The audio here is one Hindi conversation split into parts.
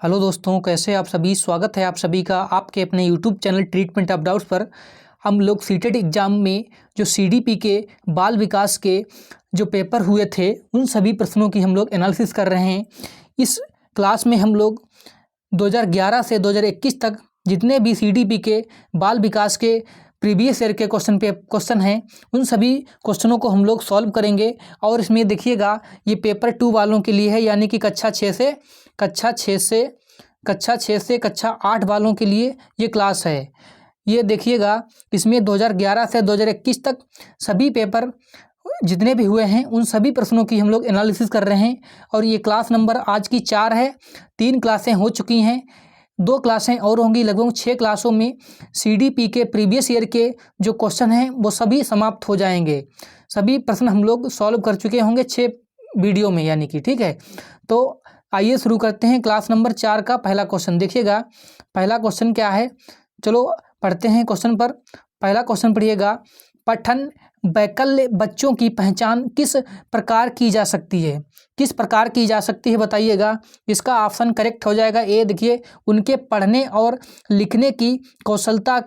हेलो दोस्तों, कैसे आप सभी। स्वागत है आप सभी का आपके अपने YouTube channel treatment of doubts पर। हम लोग सीटेट एग्ज़ाम में जो सीडीपी के बाल विकास के जो पेपर हुए थे उन सभी प्रश्नों की हम लोग एनालिसिस कर रहे हैं। इस क्लास में हम लोग 2011 से 2021 तक जितने भी सीडीपी के बाल विकास के प्रीवियस ईयर के क्वेश्चन हैं उन सभी क्वेश्चनों को हम लोग सॉल्व करेंगे। और इसमें देखिएगा ये पेपर 2 वालों के लिए है, यानी कि कक्षा 6 से कक्षा 8 वालों के लिए ये क्लास है। ये देखिएगा इसमें 2011 से 2021 तक सभी पेपर जितने भी हुए हैं उन सभी प्रश्नों की हम लोग एनालिसिस कर रहे हैं। और ये क्लास नंबर आज की 4 है। 3 क्लासें हो चुकी हैं, 2 क्लासें और होंगी। लगभग 6 क्लासों में सीडीपी के प्रीवियस ईयर के जो क्वेश्चन हैं वो सभी समाप्त हो जाएंगे। सभी प्रश्न हम लोग सॉल्व कर चुके होंगे 6 वीडियो में, यानी कि ठीक है। तो आइए शुरू करते हैं क्लास नंबर 4 का पहला क्वेश्चन। देखिएगा पहला क्वेश्चन क्या है, चलो पढ़ते हैं क्वेश्चन पर। पहला क्वेश्चन पढ़िएगा, पठन वैकल्य बच्चों की पहचान किस प्रकार की जा सकती है। किस प्रकार की जा सकती है बताइएगा। इसका ऑप्शन करेक्ट हो जाएगा ए। देखिए, उनके पढ़ने और लिखने की कौशलता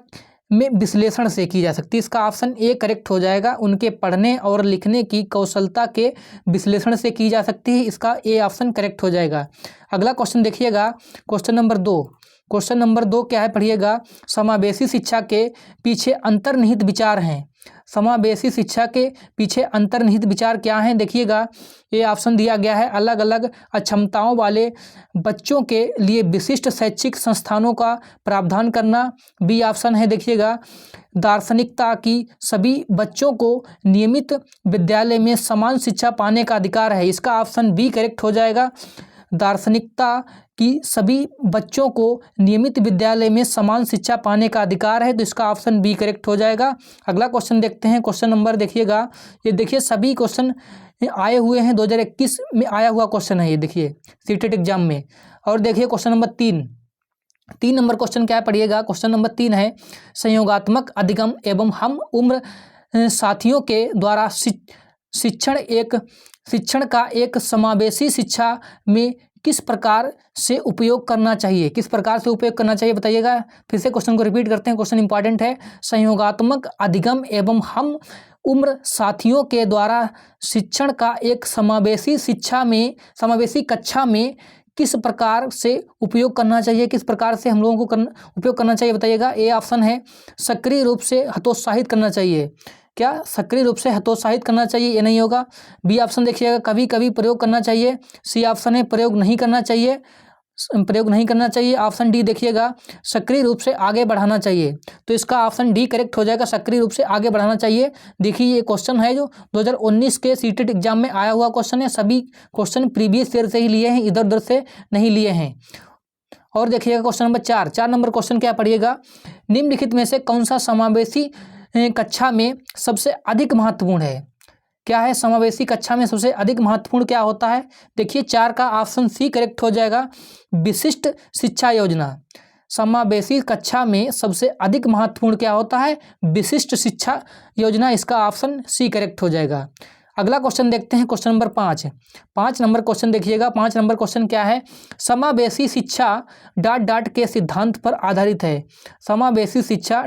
में विश्लेषण से की जा सकती है। इसका ऑप्शन ए करेक्ट हो जाएगा, उनके पढ़ने और लिखने की कौशलता के विश्लेषण से की जा सकती है। इसका ए ऑप्शन करेक्ट हो जाएगा। अगला क्वेश्चन देखिएगा, क्वेश्चन नंबर 2। क्वेश्चन नंबर 2 क्या है पढ़िएगा, समावेशी शिक्षा के पीछे अंतर्निहित विचार हैं। समावेशी शिक्षा के पीछे अंतर्निहित विचार क्या हैं देखिएगा। ये ऑप्शन दिया गया है, अलग अलग अक्षमताओं वाले बच्चों के लिए विशिष्ट शैक्षिक संस्थानों का प्रावधान करना। बी ऑप्शन है देखिएगा, दार्शनिकता की सभी बच्चों को नियमित विद्यालय में समान शिक्षा पाने का अधिकार है। इसका ऑप्शन बी करेक्ट हो जाएगा, दार्शनिकता कि सभी बच्चों को नियमित विद्यालय में समान शिक्षा पाने का अधिकार है, तो इसका ऑप्शन बी करेक्ट हो जाएगा। अगला क्वेश्चन देखते हैं। क्वेश्चन नंबर देखिएगा, ये देखिए सभी क्वेश्चन आए हुए हैं, 2021 में आया हुआ क्वेश्चन है ये देखिए सीटेट एग्जाम में। और देखिए क्वेश्चन नंबर 3 नंबर क्वेश्चन क्या पढ़िएगा। क्वेश्चन नंबर 3 है, संयोगात्मक अधिगम एवं हम उम्र साथियों के द्वारा शिक्षण का एक समावेशी शिक्षा में किस प्रकार से उपयोग करना चाहिए। किस प्रकार से उपयोग करना चाहिए बताइएगा। फिर से क्वेश्चन को रिपीट करते हैं, क्वेश्चन इंपॉर्टेंट है। संयोगात्मक अधिगम एवं हम उम्र साथियों के द्वारा शिक्षण का एक समावेशी कक्षा में किस प्रकार से उपयोग करना चाहिए। किस प्रकार से हम लोगों को उपयोग करना चाहिए बताइएगा। ए ऑप्शन है, सक्रिय रूप से हतोत्साहित करना चाहिए। क्या सक्रिय रूप से हतोत्साहित करना चाहिए, ये नहीं होगा। बी ऑप्शन देखिएगा, कभी कभी प्रयोग करना चाहिए। सी ऑप्शन है, प्रयोग नहीं करना चाहिए। ऑप्शन डी देखिएगा, सक्रिय रूप से आगे बढ़ाना चाहिए। तो इसका ऑप्शन डी करेक्ट हो जाएगा, सक्रिय रूप से आगे बढ़ाना चाहिए। देखिए ये क्वेश्चन है जो 2019 के सीटेट एग्जाम में आया हुआ क्वेश्चन है। सभी क्वेश्चन प्रीवियस ईयर से ही लिए हैं, इधर उधर से नहीं लिए हैं। और देखिएगा क्वेश्चन नंबर 4 नंबर क्वेश्चन क्या पढ़िएगा, निम्नलिखित में से कौन सा समावेशी कक्षा में सबसे अधिक महत्वपूर्ण है। क्या है समावेशी कक्षा में सबसे अधिक महत्वपूर्ण क्या होता है। देखिए 4 का ऑप्शन सी करेक्ट हो जाएगा, विशिष्ट शिक्षा योजना। समावेशी कक्षा में सबसे अधिक महत्वपूर्ण क्या होता है, विशिष्ट शिक्षा योजना। इसका ऑप्शन सी करेक्ट हो जाएगा। अगला क्वेश्चन देखते हैं, क्वेश्चन नंबर 5 नंबर क्वेश्चन देखिएगा। 5 नंबर क्वेश्चन क्या है, समावेशी शिक्षा ... के सिद्धांत पर आधारित है। समावेशी शिक्षा ...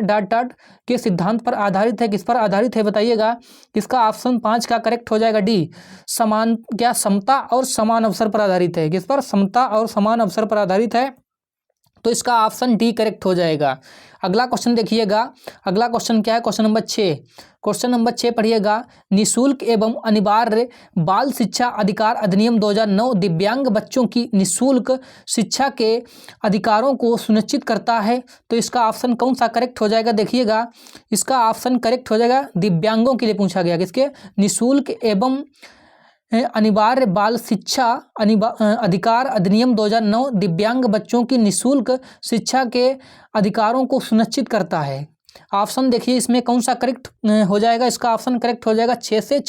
के सिद्धांत पर आधारित है। किस पर आधारित है बताइएगा। इसका ऑप्शन 5 का करेक्ट हो जाएगा, डी समता और समान अवसर पर आधारित है। किस पर, समता और समान अवसर पर आधारित है, तो इसका ऑप्शन डी करेक्ट हो जाएगा। अगला क्वेश्चन देखिएगा। अगला क्वेश्चन क्या है, क्वेश्चन नंबर 6। क्वेश्चन नंबर 6 पढ़िएगा, निःशुल्क एवं अनिवार्य बाल शिक्षा अधिकार अधिनियम 2009 दिव्यांग बच्चों की निःशुल्क शिक्षा के अधिकारों को सुनिश्चित करता है। तो इसका ऑप्शन कौन सा करेक्ट हो जाएगा देखिएगा। इसका ऑप्शन करेक्ट हो जाएगा, दिव्यांगों के लिए पूछा गया, किसके, निःशुल्क एवं अनिवार्य बाल शिक्षा अधिकार अधिनियम 2009 दिव्यांग बच्चों की निःशुल्क शिक्षा के अधिकारों को सुनिश्चित करता है। ऑप्शन देखिए इसमें कौन सा करेक्ट हो जाएगा। इसका ऑप्शन करेक्ट हो जाएगा 6 से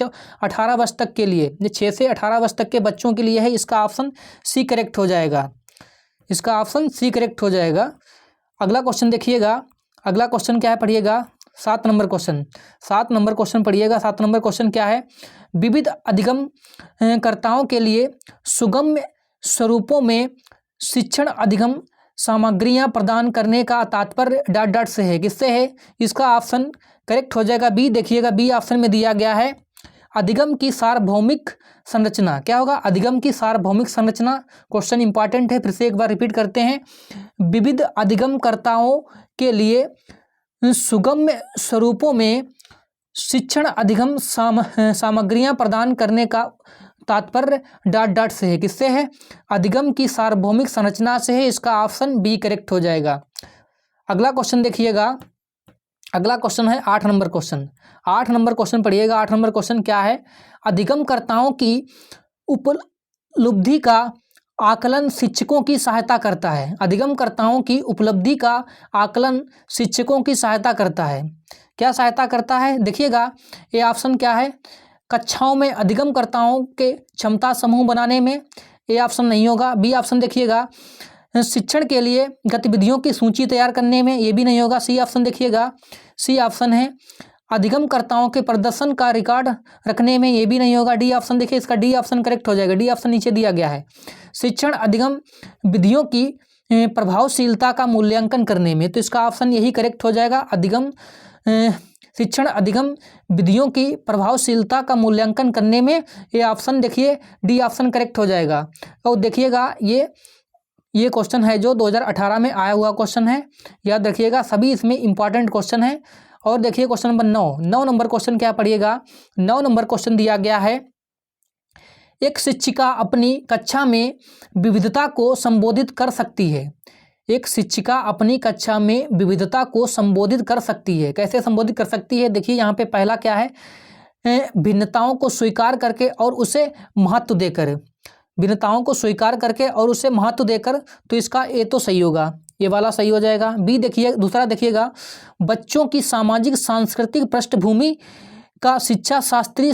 18 वर्ष तक के लिए, 6 से 18 वर्ष तक के बच्चों के लिए है। इसका ऑप्शन सी करेक्ट हो जाएगा। इसका ऑप्शन सी करेक्ट हो जाएगा। अगला क्वेश्चन देखिएगा। अगला क्वेश्चन क्या है पढ़िएगा, 7 नंबर क्वेश्चन। 7 नंबर क्वेश्चन पढ़िएगा। 7 नंबर क्वेश्चन क्या है, विविध अधिगम कर्ताओं के लिए सुगम्य स्वरूपों में शिक्षण अधिगम सामग्रियां प्रदान करने का तात्पर्य डॉट डॉट से है, किससे है? इसका ऑप्शन करेक्ट हो जाएगा बी। देखिएगा बी ऑप्शन में दिया गया है अधिगम की सार्वभौमिक संरचना। क्या होगा? अधिगम की सार्वभौमिक संरचना। क्वेश्चन इंपॉर्टेंट है, फिर से एक बार रिपीट करते हैं। विविध अधिगमकर्ताओं के लिए सुगम्य स्वरूपों में शिक्षण अधिगम सामग्रियां प्रदान करने का तात्पर्य डॉट डॉट से है, किससे है? अधिगम की सार्वभौमिक संरचना से है। इसका ऑप्शन बी करेक्ट हो जाएगा। अगला क्वेश्चन देखिएगा, अगला क्वेश्चन है 8 नंबर क्वेश्चन। 8 नंबर क्वेश्चन पढ़िएगा। 8 नंबर क्वेश्चन क्या है? अधिगमकर्ताओं की उपलब्धि का आकलन शिक्षकों की सहायता करता है। अधिगमकर्ताओं की उपलब्धि का आकलन शिक्षकों की सहायता करता है। क्या सहायता करता है? देखिएगा ये ऑप्शन क्या है? कक्षाओं में अधिगमकर्ताओं के क्षमता समूह बनाने में, ये ऑप्शन नहीं होगा। बी ऑप्शन देखिएगा शिक्षण के लिए गतिविधियों की सूची तैयार करने में, ये भी नहीं होगा। सी ऑप्शन देखिएगा, सी ऑप्शन है अधिगमकर्ताओं के प्रदर्शन का रिकॉर्ड रखने में, ये भी नहीं होगा। डी ऑप्शन देखिए, इसका डी ऑप्शन करेक्ट हो जाएगा। डी ऑप्शन नीचे दिया गया है शिक्षण अधिगम विधियों की प्रभावशीलता का मूल्यांकन करने में, तो इसका ऑप्शन यही करेक्ट हो जाएगा। अधिगम शिक्षण अधिगम विधियों की प्रभावशीलता का मूल्यांकन करने में, ये ऑप्शन देखिए डी ऑप्शन करेक्ट हो जाएगा। और देखिएगा ये क्वेश्चन है जो 2018 में आया हुआ क्वेश्चन है, याद रखिएगा। सभी इसमें इंपॉर्टेंट क्वेश्चन है। और देखिए क्वेश्चन नंबर 9 नंबर क्वेश्चन क्या पढ़िएगा। 9 नंबर क्वेश्चन दिया गया है एक शिक्षिका अपनी कक्षा में विविधता को संबोधित कर सकती है। एक शिक्षिका अपनी कक्षा में विविधता को संबोधित कर सकती है। कैसे संबोधित कर सकती है? देखिए यहाँ पे पहला क्या है? भिन्नताओं को स्वीकार करके और उसे महत्व देकर। भिन्नताओं को स्वीकार करके और उसे महत्व देकर, तो इसका ए तो सही होगा, ये वाला सही हो जाएगा। बी देखिए, दूसरा देखिएगा बच्चों की सामाजिक सांस्कृतिक पृष्ठभूमि का शिक्षा शास्त्रीय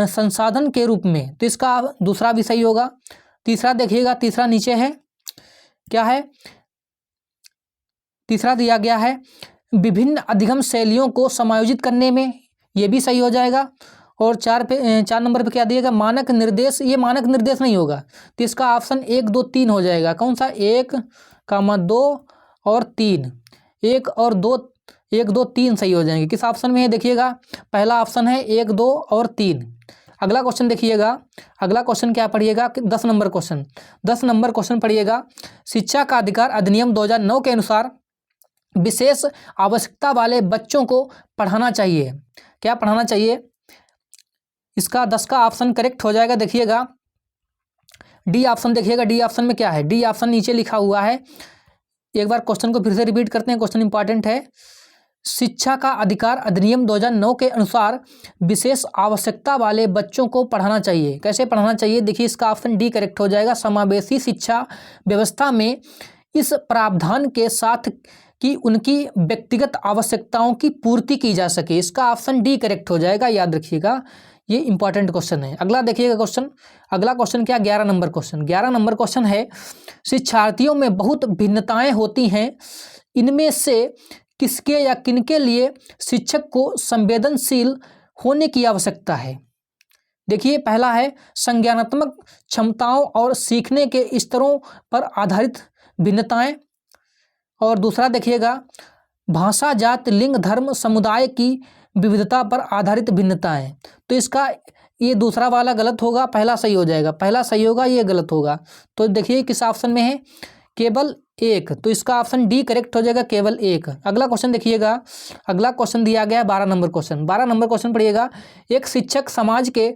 संसाधन के रूप में, तो इसका दूसरा भी सही होगा। तीसरा देखिएगा, तीसरा नीचे है, क्या है? तीसरा दिया गया है विभिन्न अधिगम शैलियों को समायोजित करने में, ये भी सही हो जाएगा। और 4 नंबर पे क्या दिएगा? मानक निर्देश। ये मानक निर्देश नहीं होगा, तो इसका ऑप्शन 1 2 3 हो जाएगा। कौन सा? 1, 2 और 3। 1 और 2, 1 2 3 सही हो जाएंगे। किस ऑप्शन में है? देखिएगा पहला ऑप्शन है 1 2 और 3। अगला क्वेश्चन देखिएगा, अगला क्वेश्चन क्या पढ़िएगा? 10 नंबर क्वेश्चन। 10 नंबर क्वेश्चन पढ़िएगा शिक्षा का अधिकार अधिनियम 2009 के अनुसार विशेष आवश्यकता वाले बच्चों को पढ़ाना चाहिए। क्या पढ़ाना चाहिए? इसका 10 का ऑप्शन करेक्ट हो जाएगा। देखिएगा डी ऑप्शन देखिएगा, डी ऑप्शन में क्या है? डी ऑप्शन नीचे लिखा हुआ है। एक बार क्वेश्चन को फिर से रिपीट करते हैं, क्वेश्चन इंपॉर्टेंट है। शिक्षा का अधिकार अधिनियम 2009 के अनुसार विशेष आवश्यकता वाले बच्चों को पढ़ाना चाहिए। कैसे पढ़ाना चाहिए? देखिए इसका ऑप्शन डी करेक्ट हो जाएगा। समावेशी शिक्षा व्यवस्था में इस प्रावधान के साथ कि उनकी व्यक्तिगत आवश्यकताओं की पूर्ति की जा सके, इसका ऑप्शन डी करेक्ट हो जाएगा। याद रखिएगा, ये इंपॉर्टेंट क्वेश्चन है। अगला देखिएगा क्वेश्चन, अगला क्वेश्चन क्या? 11 नंबर क्वेश्चन। 11 नंबर क्वेश्चन है शिक्षार्थियों में बहुत भिन्नताएं होती हैं, इनमें से किसके या किनके लिए शिक्षक को संवेदनशील होने की आवश्यकता है? देखिए पहला है संज्ञानात्मक क्षमताओं और सीखने के स्तरों पर आधारित भिन्नताएं। और दूसरा देखिएगा भाषा, जाति, लिंग, धर्म, समुदाय की विविधता पर आधारित भिन्नताएं। तो इसका ये दूसरा वाला गलत होगा, पहला सही हो जाएगा। पहला सही होगा, ये गलत होगा। तो देखिए किस ऑप्शन में है? केवल 1, तो इसका ऑप्शन डी करेक्ट हो जाएगा, केवल 1। अगला क्वेश्चन देखिएगा, अगला क्वेश्चन दिया गया है 12 नंबर क्वेश्चन। 12 नंबर क्वेश्चन पढ़िएगा एक शिक्षक समाज के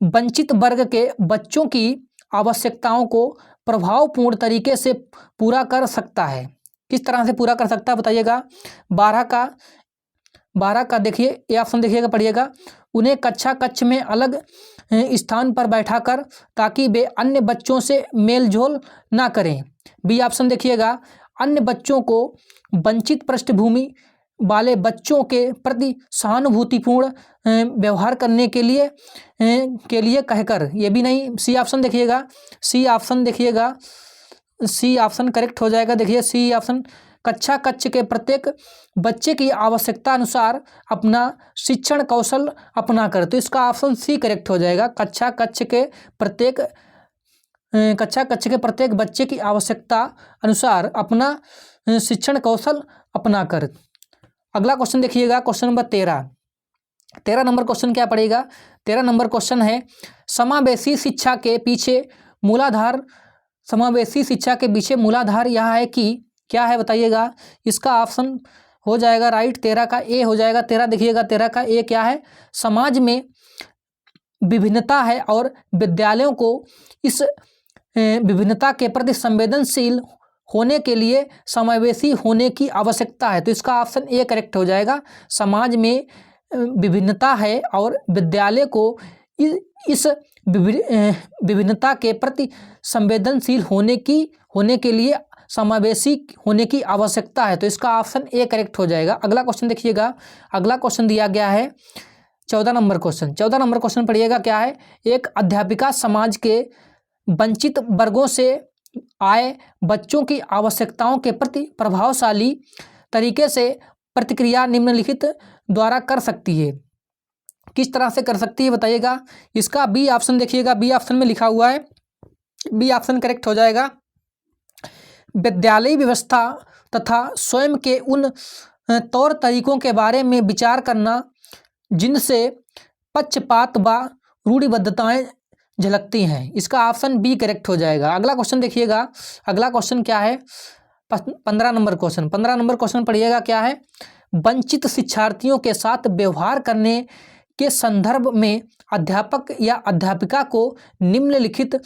वंचित वर्ग के बच्चों की आवश्यकताओं को प्रभावपूर्ण तरीके से पूरा कर सकता है। किस तरह से पूरा कर सकता है बताइएगा? 12 का देखिए ये ऑप्शन देखिएगा, पढ़िएगा उन्हें कक्ष में अलग स्थान पर बैठाकर ताकि वे अन्य बच्चों से मेलजोल ना करें। बी ऑप्शन देखिएगा अन्य बच्चों को वंचित पृष्ठभूमि वाले बच्चों के प्रति सहानुभूतिपूर्ण व्यवहार करने के लिए कहकर, ये भी नहीं। सी ऑप्शन देखिएगा, सी ऑप्शन देखिएगा, सी ऑप्शन करेक्ट हो जाएगा। देखिए सी ऑप्शन कक्ष के प्रत्येक बच्चे की आवश्यकता अनुसार अपना शिक्षण कौशल अपना कर, तो इसका ऑप्शन सी करेक्ट हो जाएगा। कक्ष के प्रत्येक कक्षा के प्रत्येक बच्चे की आवश्यकता अनुसार अपना शिक्षण कौशल अपनाकर। अगला क्वेश्चन देखिएगा, क्वेश्चन नंबर 13 नंबर क्वेश्चन क्या पड़ेगा? 13 नंबर क्वेश्चन है समावेशी शिक्षा के पीछे मूलाधार। समावेशी शिक्षा के पीछे मूलाधार यह है कि क्या है बताइएगा? इसका ऑप्शन हो जाएगा राइट 13 का ए हो जाएगा। 13 देखिएगा, 13 का ए क्या है? समाज में विभिन्नता है और विद्यालयों को इस विभिन्नता के प्रति संवेदनशील होने के लिए समावेशी होने की आवश्यकता है। तो इसका ऑप्शन ए करेक्ट हो जाएगा। समाज में विभिन्नता है और विद्यालय को इस विभिन्नता के प्रति संवेदनशील होने के लिए समावेशी होने की आवश्यकता है। तो इसका ऑप्शन ए करेक्ट हो जाएगा। अगला क्वेश्चन देखिएगा, अगला क्वेश्चन दिया गया है 14 नंबर क्वेश्चन। 14 नंबर क्वेश्चन पढ़िएगा, क्या है? एक अध्यापिका समाज के वंचित वर्गों से आए बच्चों की आवश्यकताओं के प्रति प्रभावशाली तरीके से प्रतिक्रिया निम्नलिखित द्वारा कर सकती है। किस तरह से कर सकती है बताइएगा? इसका बी ऑप्शन देखिएगा, बी ऑप्शन में लिखा हुआ है, बी ऑप्शन करेक्ट हो जाएगा। विद्यालयी व्यवस्था तथा स्वयं के उन तौर तरीकों के बारे में विचार करना जिनसे पक्षपात व रूढ़िबद्धताएं झलकती हैं। इसका ऑप्शन बी करेक्ट हो जाएगा। अगला क्वेश्चन देखिएगा, अगला क्वेश्चन क्या है? 15 नंबर क्वेश्चन। 15 नंबर क्वेश्चन पढ़िएगा, क्या है? वंचित शिक्षार्थियों के साथ व्यवहार करने के संदर्भ में अध्यापक या अध्यापिका को निम्नलिखित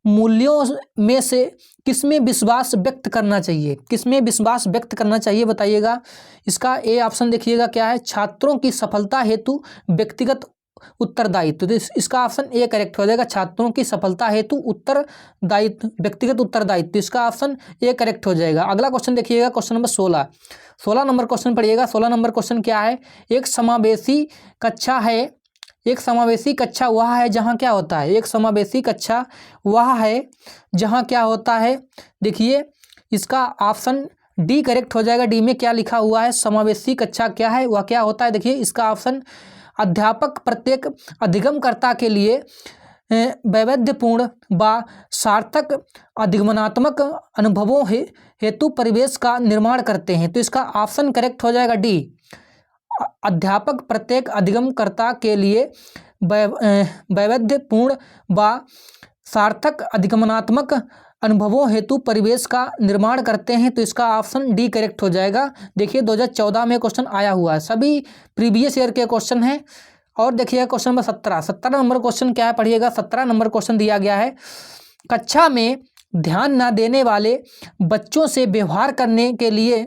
मूल्यों में से किसमें विश्वास व्यक्त करना चाहिए? किसमें विश्वास व्यक्त करना चाहिए बताइएगा? इसका ए ऑप्शन देखिएगा, क्या है? छात्रों की सफलता हेतु व्यक्तिगत उत्तरदायित्व। तो इसका ऑप्शन ए करेक्ट हो जाएगा। छात्रों की सफलता हेतु उत्तरदायित्व, व्यक्तिगत उत्तरदायित्व, इसका ऑप्शन ए करेक्ट हो जाएगा। अगला क्वेश्चन देखिएगा, क्वेश्चन नंबर 16। 16 नंबर क्वेश्चन पढ़िएगा। 16 नंबर क्वेश्चन क्या है? एक समावेशी कक्षा है, एक समावेशी कक्षा वह है जहाँ क्या होता है? एक समावेशी कक्षा वह है जहाँ क्या होता है? देखिए इसका ऑप्शन डी करेक्ट हो जाएगा। डी में क्या लिखा हुआ है? समावेशी कक्षा क्या है, वह क्या होता है? देखिए इसका ऑप्शन अध्यापक प्रत्येक अधिगमकर्ता के लिए वैविध्यपूर्ण व सार्थक अधिगमनात्मक अनुभवों हेतु परिवेश का निर्माण करते हैं। तो इसका ऑप्शन करेक्ट हो जाएगा डी। अध्यापक प्रत्येक अधिगमकर्ता के लिए वैविध्यपूर्ण व सार्थक अधिगमनात्मक अनुभवों हेतु परिवेश का निर्माण करते हैं। तो इसका ऑप्शन डी करेक्ट हो जाएगा। देखिए 2014 में क्वेश्चन आया हुआ है, सभी प्रीवियस ईयर के क्वेश्चन हैं। और देखिए क्वेश्चन नंबर 17। 17 नंबर क्वेश्चन क्या है पढ़िएगा? 17 नंबर क्वेश्चन दिया गया है, कक्षा में ध्यान न देने वाले बच्चों से व्यवहार करने के लिए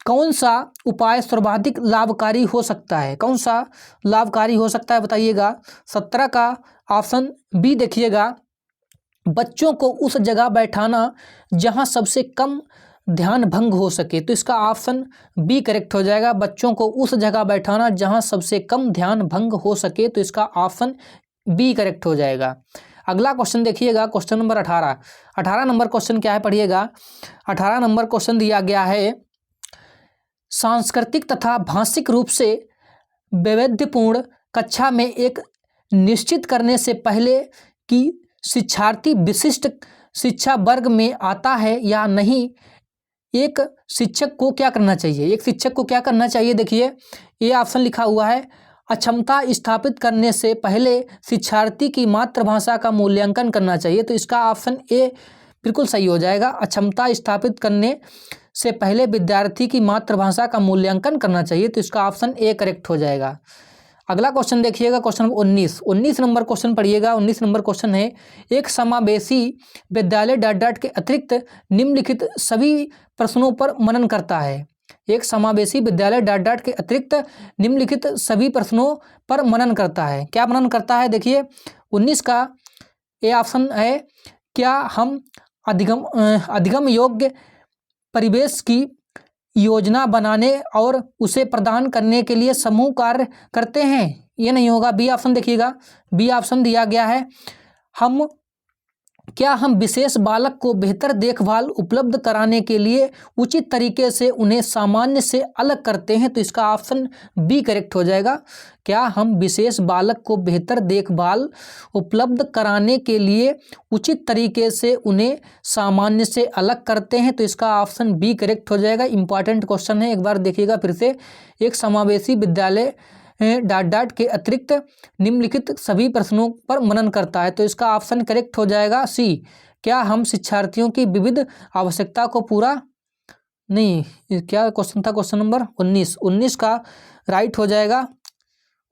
कौन सा उपाय सर्वाधिक लाभकारी हो सकता है? कौन सा लाभकारी हो सकता है बताइएगा? 17 का ऑप्शन बी देखिएगा, बच्चों को उस जगह बैठाना जहां सबसे कम ध्यान भंग हो सके। तो इसका ऑप्शन बी करेक्ट हो जाएगा। बच्चों को उस जगह बैठाना जहां सबसे कम ध्यान भंग हो सके। तो इसका ऑप्शन बी करेक्ट हो जाएगा। अगला क्वेश्चन देखिएगा, क्वेश्चन नंबर 18। 18 नंबर क्वेश्चन क्या है पढ़िएगा? 18 नंबर क्वेश्चन दिया गया है, सांस्कृतिक तथा भाषिक रूप से वैविध्यपूर्ण कक्षा में एक निश्चित करने से पहले कि शिक्षार्थी विशिष्ट शिक्षा वर्ग में आता है या नहीं, एक शिक्षक को क्या करना चाहिए? एक शिक्षक को क्या करना चाहिए? देखिए ये ऑप्शन लिखा हुआ है, अक्षमता स्थापित करने से पहले शिक्षार्थी की मातृभाषा का मूल्यांकन करना चाहिए। तो इसका ऑप्शन ए बिल्कुल सही हो जाएगा। अक्षमता स्थापित करने से पहले विद्यार्थी की मातृभाषा का मूल्यांकन करना चाहिए। तो इसका ऑप्शन ए करेक्ट हो जाएगा। अगला क्वेश्चन देखिएगा, क्वेश्चन नंबर 19। 19 नंबर क्वेश्चन पढ़िएगा। 19 नंबर क्वेश्चन है, एक समावेशी विद्यालय डॉट डॉट के अतिरिक्त निम्नलिखित सभी प्रश्नों पर मनन करता है। एक समावेशी विद्यालय डॉट डॉट के अतिरिक्त निम्नलिखित सभी प्रश्नों पर मनन करता है। क्या मनन करता है? देखिए 19 का ए ऑप्शन है, क्या हम अधिगम योग्य परिवेश की योजना बनाने और उसे प्रदान करने के लिए समूह कार्य करते हैं? ये नहीं होगा। बी ऑप्शन देखिएगा, बी ऑप्शन दिया गया है, हम क्या हम विशेष बालक को बेहतर देखभाल उपलब्ध कराने के लिए उचित तरीके से उन्हें सामान्य से अलग करते हैं? तो इसका ऑप्शन बी करेक्ट हो जाएगा। क्या हम विशेष बालक को बेहतर देखभाल उपलब्ध कराने के लिए उचित तरीके से उन्हें सामान्य से अलग करते हैं? तो इसका ऑप्शन बी करेक्ट हो जाएगा। इंपॉर्टेंट क्वेश्चन है, एक बार देखिएगा फिर से। एक समावेशी विद्यालय डॉट डॉट के अतिरिक्त निम्नलिखित सभी प्रश्नों पर मनन करता है। तो इसका ऑप्शन करेक्ट हो जाएगा सी। क्या हम शिक्षार्थियों की विविध आवश्यकता को पूरा नहीं, क्या क्वेश्चन था? क्वेश्चन नंबर 19 का राइट हो जाएगा।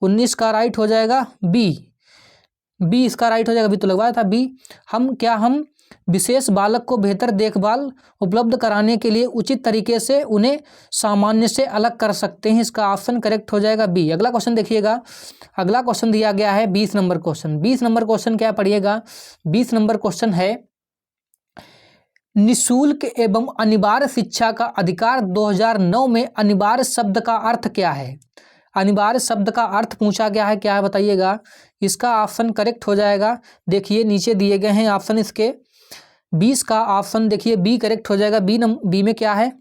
19 का राइट हो जाएगा बी इसका राइट हो जाएगा। बी तो लगवाया था बी। हम विशेष बालक को बेहतर देखभाल उपलब्ध कराने के लिए उचित तरीके से उन्हें सामान्य से अलग कर सकते हैं? इसका ऑप्शन करेक्ट हो जाएगा बी। अगला क्वेश्चन देखिएगा। अगला क्वेश्चन दिया गया है 20 नंबर क्वेश्चन। 20 नंबर क्वेश्चन क्या पढ़िएगा? 20 नंबर क्वेश्चन है निःशुल्क एवं अनिवार्य शिक्षा का अधिकार 2009 में अनिवार्य शब्द का अर्थ क्या है? अनिवार्य शब्द का अर्थ पूछा गया है, क्या है बताइएगा? इसका ऑप्शन करेक्ट हो जाएगा। देखिए नीचे दिए गए हैं ऑप्शन इसके। 20 का ऑप्शन देखिए बी करेक्ट हो जाएगा। बी में क्या है?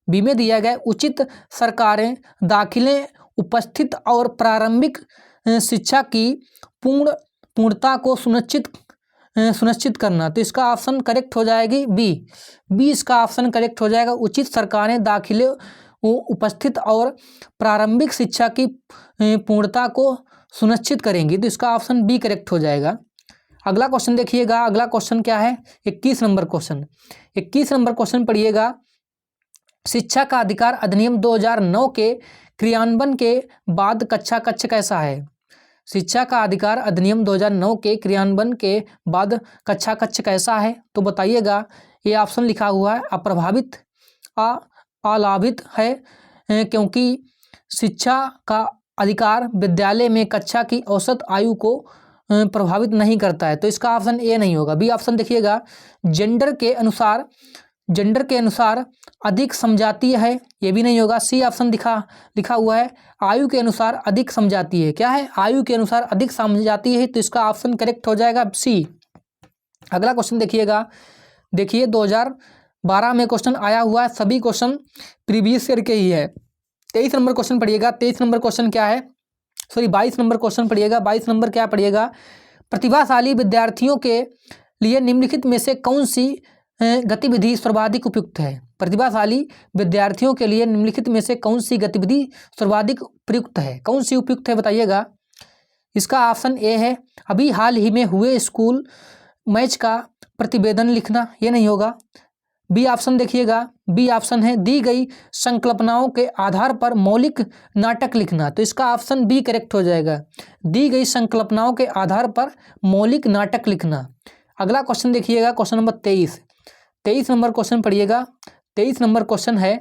बी में दिया गया उचित सरकारें दाखिले उपस्थित और प्रारंभिक शिक्षा की पूर्णता को सुनिश्चित करना। तो इसका ऑप्शन करेक्ट हो जाएगी बी इसका ऑप्शन करेक्ट हो जाएगा। उचित सरकारें दाखिले उपस्थित और प्रारंभिक शिक्षा की पूर्णता को सुनिश्चित करेंगी। तो इसका ऑप्शन बी करेक्ट हो जाएगा। अगला क्वेश्चन देखिएगा। अगला क्वेश्चन क्या है? 21 नंबर क्वेश्चन। 21 नंबर क्वेश्चन पढ़िएगा। शिक्षा का अधिकार अधिनियम 2009 के क्रियान्वयन के बाद कक्षा कक्ष कैसा है? शिक्षा का अधिकार अधिनियम 2009 के क्रियान्वयन के बाद कक्षा कक्ष कैसा है? तो बताइएगा। ये ऑप्शन लिखा हुआ है अप्रभावित, अलाभित है, क्योंकि शिक्षा का अधिकार विद्यालय में कक्षा की औसत आयु को प्रभावित नहीं करता है। तो इसका ऑप्शन ए नहीं होगा। बी ऑप्शन देखिएगा। जेंडर के अनुसार अधिक समझातीय है, ये भी नहीं होगा। सी ऑप्शन लिखा हुआ है आयु के अनुसार अधिक समझातीय है। क्या है? आयु के अनुसार अधिक समझातीय है। तो इसका ऑप्शन करेक्ट हो जाएगा सी। अगला क्वेश्चन देखिएगा। देखिए 2012 में क्वेश्चन आया हुआ है, सभी क्वेश्चन प्रीवियस ईयर के ही है। 23 नंबर क्वेश्चन पढ़िएगा। 23 नंबर क्वेश्चन क्या है? 22 नंबर क्वेश्चन पढ़िएगा। 22 नंबर क्या पढ़िएगा? प्रतिभाशाली विद्यार्थियों के लिए निम्नलिखित में से कौन सी गतिविधि सर्वाधिक उपयुक्त है? प्रतिभाशाली विद्यार्थियों के लिए निम्नलिखित में से कौन सी गतिविधि सर्वाधिक प्रयुक्त है? कौन सी उपयुक्त है बताइएगा? इसका ऑप्शन ए है अभी हाल ही में हुए स्कूल मैच का प्रतिवेदन लिखना, ये नहीं होगा। बी ऑप्शन देखिएगा। बी ऑप्शन है दी गई संकल्पनाओं के आधार पर मौलिक नाटक लिखना। तो इसका ऑप्शन बी करेक्ट हो जाएगा। दी गई संकल्पनाओं के आधार पर मौलिक नाटक लिखना। अगला क्वेश्चन देखिएगा। क्वेश्चन नंबर 23 नंबर क्वेश्चन पढ़िएगा। 23 नंबर क्वेश्चन है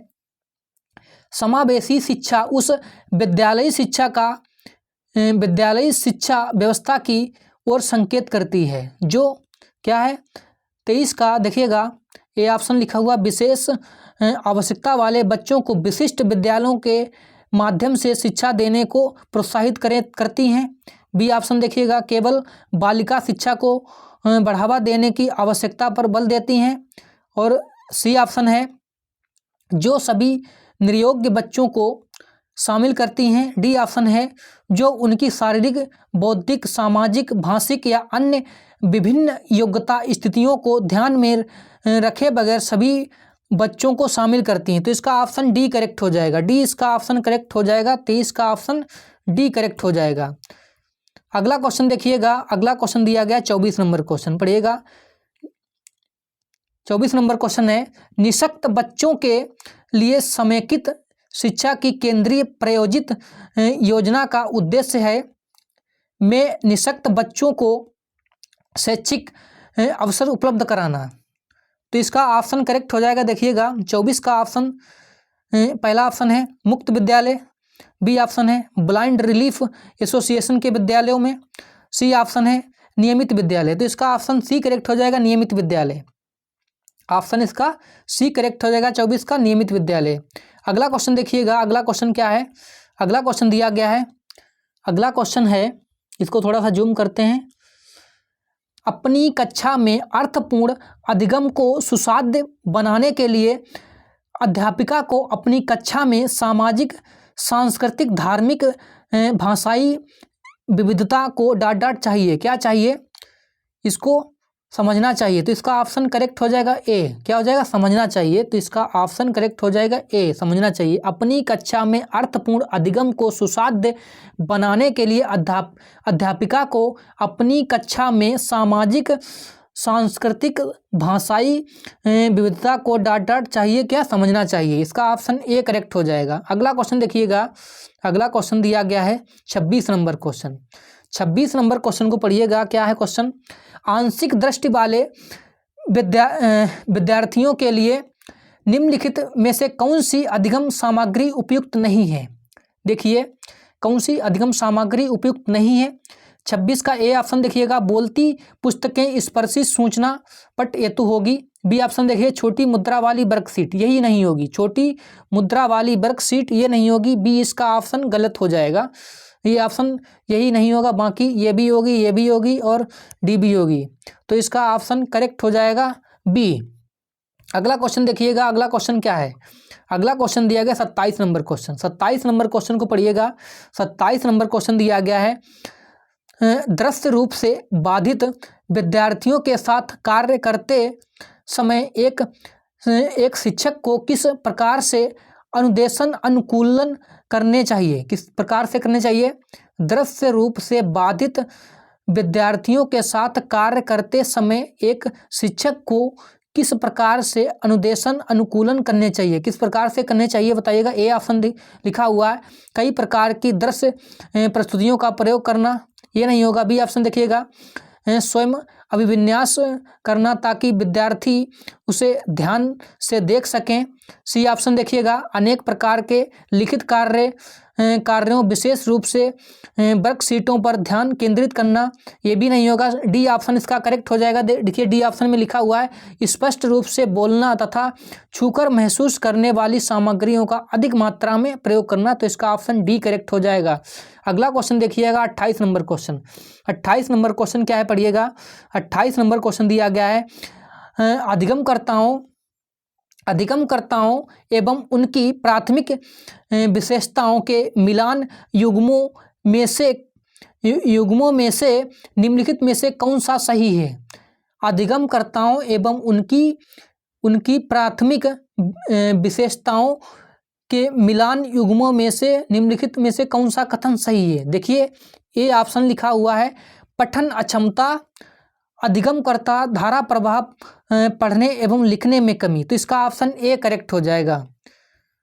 समावेशी शिक्षा उस विद्यालयी शिक्षा व्यवस्था की ओर संकेत करती है जो क्या है? 23 का देखिएगा। ए ऑप्शन लिखा हुआ विशेष आवश्यकता वाले बच्चों को विशिष्ट विद्यालयों के माध्यम से शिक्षा देने को प्रोत्साहित करती हैं। बी ऑप्शन देखिएगा केवल बालिका शिक्षा को बढ़ावा देने की आवश्यकता पर बल देती हैं। और सी ऑप्शन है जो सभी निरयोग्य बच्चों को शामिल करती हैं। डी ऑप्शन है जो उनकी शारीरिक, बौद्धिक, सामाजिक, भाषिक या अन्य विभिन्न योग्यता स्थितियों को ध्यान में रखे बगैर सभी बच्चों को शामिल करती हैं। तो इसका ऑप्शन डी करेक्ट हो जाएगा। डी इसका ऑप्शन करेक्ट हो जाएगा। 23 का ऑप्शन डी करेक्ट हो जाएगा। अगला क्वेश्चन देखिएगा। अगला क्वेश्चन दिया गया 24 नंबर क्वेश्चन पढ़िएगा। 24 नंबर क्वेश्चन है निःशक्त बच्चों के लिए समेकित शिक्षा की केंद्रीय प्रायोजित योजना का उद्देश्य है में निःशक्त बच्चों को शैक्षिक अवसर उपलब्ध कराना। तो इसका ऑप्शन करेक्ट हो जाएगा। देखिएगा 24 का ऑप्शन पहला ऑप्शन है मुक्त विद्यालय। बी ऑप्शन है ब्लाइंड रिलीफ एसोसिएशन के विद्यालयों में। सी ऑप्शन है नियमित विद्यालय। तो इसका ऑप्शन सी करेक्ट हो जाएगा, नियमित विद्यालय। ऑप्शन इसका सी करेक्ट हो जाएगा 24 का, नियमित विद्यालय। अगला क्वेश्चन देखिएगा। अगला क्वेश्चन क्या है? अगला क्वेश्चन दिया गया है, अगला क्वेश्चन है, इसको थोड़ा सा जूम करते हैं। अपनी कक्षा में अर्थपूर्ण अधिगम को सुसाध्य बनाने के लिए अध्यापिका को अपनी कक्षा में सामाजिक, सांस्कृतिक, धार्मिक, भाषाई विविधता को डांट चाहिए। क्या चाहिए? इसको समझना चाहिए। तो इसका ऑप्शन करेक्ट हो जाएगा ए। क्या हो जाएगा? समझना चाहिए। तो इसका ऑप्शन करेक्ट हो जाएगा ए, समझना चाहिए। अपनी कक्षा में अर्थपूर्ण अधिगम को सुसाध्य बनाने के लिए अध्यापिका को अपनी कक्षा में सामाजिक, सांस्कृतिक, भाषाई विविधता को डांट चाहिए। क्या? समझना चाहिए। इसका ऑप्शन ए करेक्ट हो जाएगा। अगला क्वेश्चन देखिएगा। अगला क्वेश्चन दिया गया है 26 नंबर क्वेश्चन। 26 नंबर क्वेश्चन को पढ़िएगा। क्या है क्वेश्चन? आंशिक दृष्टि वाले विद्यार्थियों के लिए निम्नलिखित में से कौन सी अधिगम सामग्री उपयुक्त नहीं है? देखिए, कौन सी अधिगम सामग्री उपयुक्त नहीं है। 26 का ए ऑप्शन देखिएगा, बोलती पुस्तकें, स्पर्शी सूचना पट, ये तो होगी। बी ऑप्शन देखिए, छोटी मुद्रा वाली वर्कशीट, यही नहीं होगी। छोटी मुद्रा वाली वर्कशीट ये नहीं होगी। बी इसका ऑप्शन गलत हो जाएगा। ये ऑप्शन यही नहीं होगा, बाकी ये भी होगी, ये भी होगी और डी भी होगी। तो इसका ऑप्शन करेक्ट हो जाएगा बी। अगला क्वेश्चन देखिएगा। अगला क्वेश्चन क्या है? अगला क्वेश्चन दिया गया 27 नंबर क्वेश्चन। 27 नंबर क्वेश्चन को पढ़िएगा। 27 नंबर क्वेश्चन दिया गया है, दृश्य रूप से बाधित विद्यार्थियों के साथ कार्य करते समय एक शिक्षक को किस प्रकार से अनुदेशन, अनुकूलन करने चाहिए? किस प्रकार से करने चाहिए? दृश्य रूप से बाधित विद्यार्थियों के साथ कार्य करते समय एक शिक्षक को किस प्रकार से अनुदेशन, अनुकूलन करने चाहिए? किस प्रकार से करने चाहिए बताइएगा। ए ऑप्शन लिखा हुआ है, कई प्रकार की दृश्य प्रस्तुतियों का प्रयोग करना, ये नहीं होगा। बी ऑप्शन देखिएगा, स्वयं अभिविन्यास करना ताकि विद्यार्थी उसे ध्यान से देख सकें। सी ऑप्शन देखिएगा, अनेक प्रकार के लिखित कार्यों विशेष रूप से वर्कशीटों पर ध्यान केंद्रित करना, ये भी नहीं होगा। डी ऑप्शन इसका करेक्ट हो जाएगा। देखिए, डी ऑप्शन में लिखा हुआ है, स्पष्ट रूप से बोलना तथा छूकर महसूस करने वाली सामग्रियों का अधिक मात्रा में प्रयोग करना। तो इसका ऑप्शन डी करेक्ट हो जाएगा। अगला क्वेश्चन देखिएगा 28 नंबर क्वेश्चन। 28 नंबर क्वेश्चन क्या है पढ़िएगा। 28 नंबर क्वेश्चन दिया गया है, अधिगमकर्ताओं एवं उनकी प्राथमिक विशेषताओं के मिलान युग्मों में से निम्नलिखित में से कौन सा सही है? अधिगमकर्ताओं एवं उनकी प्राथमिक विशेषताओं के मिलान युग्मों में से निम्नलिखित में से कौन सा कथन सही है? देखिए, ए ऑप्शन लिखा हुआ है, पठन अक्षमता, अधिगमकर्ता, धारा प्रवाह, पढ़ने एवं लिखने में कमी। तो इसका ऑप्शन ए करेक्ट हो जाएगा।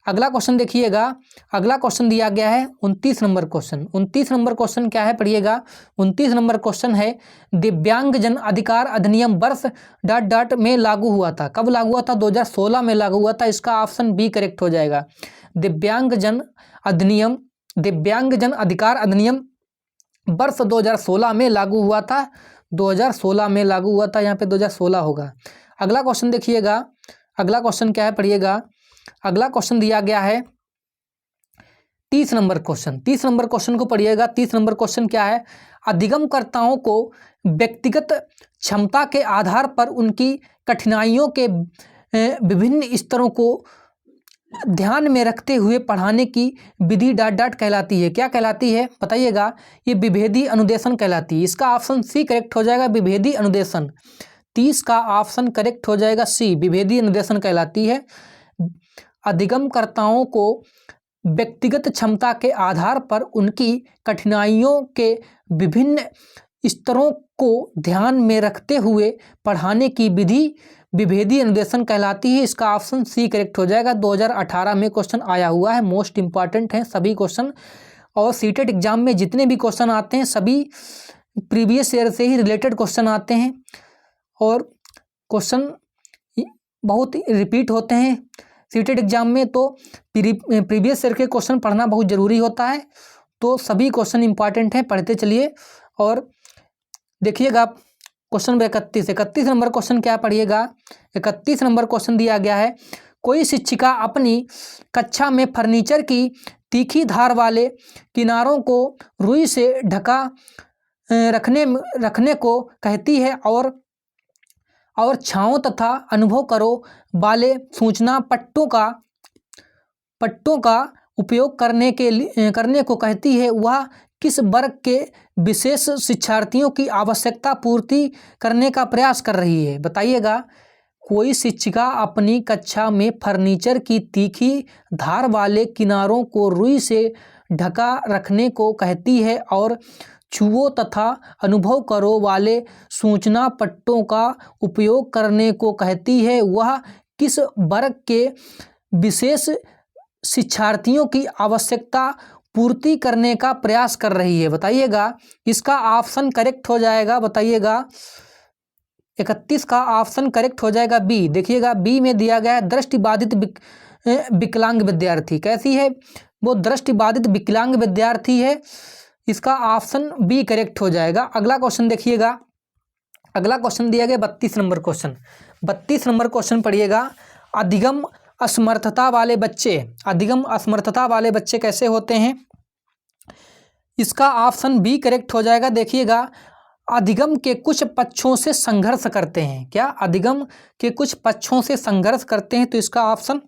अगला क्वेश्चन देखिएगा। अगला क्वेश्चन दिया गया है 29 नंबर क्वेश्चन। 29 नंबर क्वेश्चन क्या है पढ़िएगा। 29 नंबर क्वेश्चन है, दिव्यांगजन अधिकार अधिनियम वर्ष ... में लागू हुआ था। कब लागू हुआ था? 2016 में लागू हुआ था। इसका ऑप्शन बी करेक्ट हो जाएगा। दिव्यांगजन अधिकार अधिनियम वर्ष 2016 में लागू हुआ था। 2016 में लागू हुआ था, यहाँ पे 2016 होगा। अगला क्वेश्चन देखिएगा। अगला क्वेश्चन क्या है पढ़िएगा। अगला क्वेश्चन दिया गया है 30 नंबर क्वेश्चन। 30 नंबर क्वेश्चन को पढ़िएगा। 30 नंबर क्वेश्चन क्या है, अधिगमकर्ताओं को व्यक्तिगत क्षमता के आधार पर उनकी कठिनाइयों के विभिन्न स्तरों को ध्यान में रखते हुए पढ़ाने की विधि ... कहलाती है। क्या कहलाती है बताइएगा। ये विभेदी अनुदेशन कहलाती है। इसका ऑप्शन सी करेक्ट हो जाएगा, विभेदी अनुदेशन। 30 का ऑप्शन करेक्ट हो जाएगा सी, विभेदी अनुदेशन कहलाती है। अधिगमकर्ताओं को व्यक्तिगत क्षमता के आधार पर उनकी कठिनाइयों के विभिन्न स्तरों को ध्यान में रखते हुए पढ़ाने की विधि विभेदी अनुदेशन कहलाती है। इसका ऑप्शन सी करेक्ट हो जाएगा। 2018 में क्वेश्चन आया हुआ है, मोस्ट इंपॉर्टेंट है सभी क्वेश्चन। और सीटेट एग्जाम में जितने भी क्वेश्चन आते हैं सभी प्रीवियस ईयर से ही रिलेटेड क्वेश्चन आते हैं और क्वेश्चन बहुत रिपीट होते हैं सीटेट एग्जाम में। तो प्रीवियस ईयर के क्वेश्चन पढ़ना बहुत ज़रूरी होता है। तो सभी क्वेश्चन इंपॉर्टेंट हैं, पढ़ते चलिए। और देखिएगा क्वेश्चन नंबर 31 नंबर क्वेश्चन क्या पढ़िएगा। 31 नंबर क्वेश्चन दिया गया है, कोई शिक्षिका अपनी कक्षा में फर्नीचर की तीखी धार वाले किनारों को रुई से ढका रखने को कहती है और छांव तथा अनुभव करो वाले सूचना पट्टों का उपयोग करने को कहती है। वह किस वर्ग के विशेष शिक्षार्थियों की आवश्यकता पूर्ति करने का प्रयास कर रही है, बताइएगा। कोई शिक्षिका अपनी कक्षा में फर्नीचर की तीखी धार वाले किनारों को रुई से ढका रखने को कहती है और छुओ तथा अनुभव करो वाले सूचना पट्टों का उपयोग करने को कहती है। वह किस वर्ग के विशेष शिक्षार्थियों की आवश्यकता पूर्ति करने का प्रयास कर रही है, बताइएगा। इसका ऑप्शन करेक्ट हो जाएगा, बताइएगा। 31 का ऑप्शन करेक्ट हो जाएगा बी। देखिएगा बी में दिया गया है दृष्टिबाधित विकलांग विद्यार्थी। कैसी है वो? दृष्टिबाधित विकलांग विद्यार्थी है। इसका ऑप्शन बी करेक्ट हो जाएगा। अगला क्वेश्चन देखिएगा। अगला क्वेश्चन दिया गया 32 नंबर क्वेश्चन। 32 नंबर क्वेश्चन पढ़िएगा। अधिगम असमर्थता वाले बच्चे कैसे होते हैं? इसका ऑप्शन बी करेक्ट हो जाएगा। देखिएगा अधिगम के कुछ पक्षों से संघर्ष करते हैं। क्या? अधिगम के कुछ पक्षों से संघर्ष करते हैं, तो इसका ऑप्शन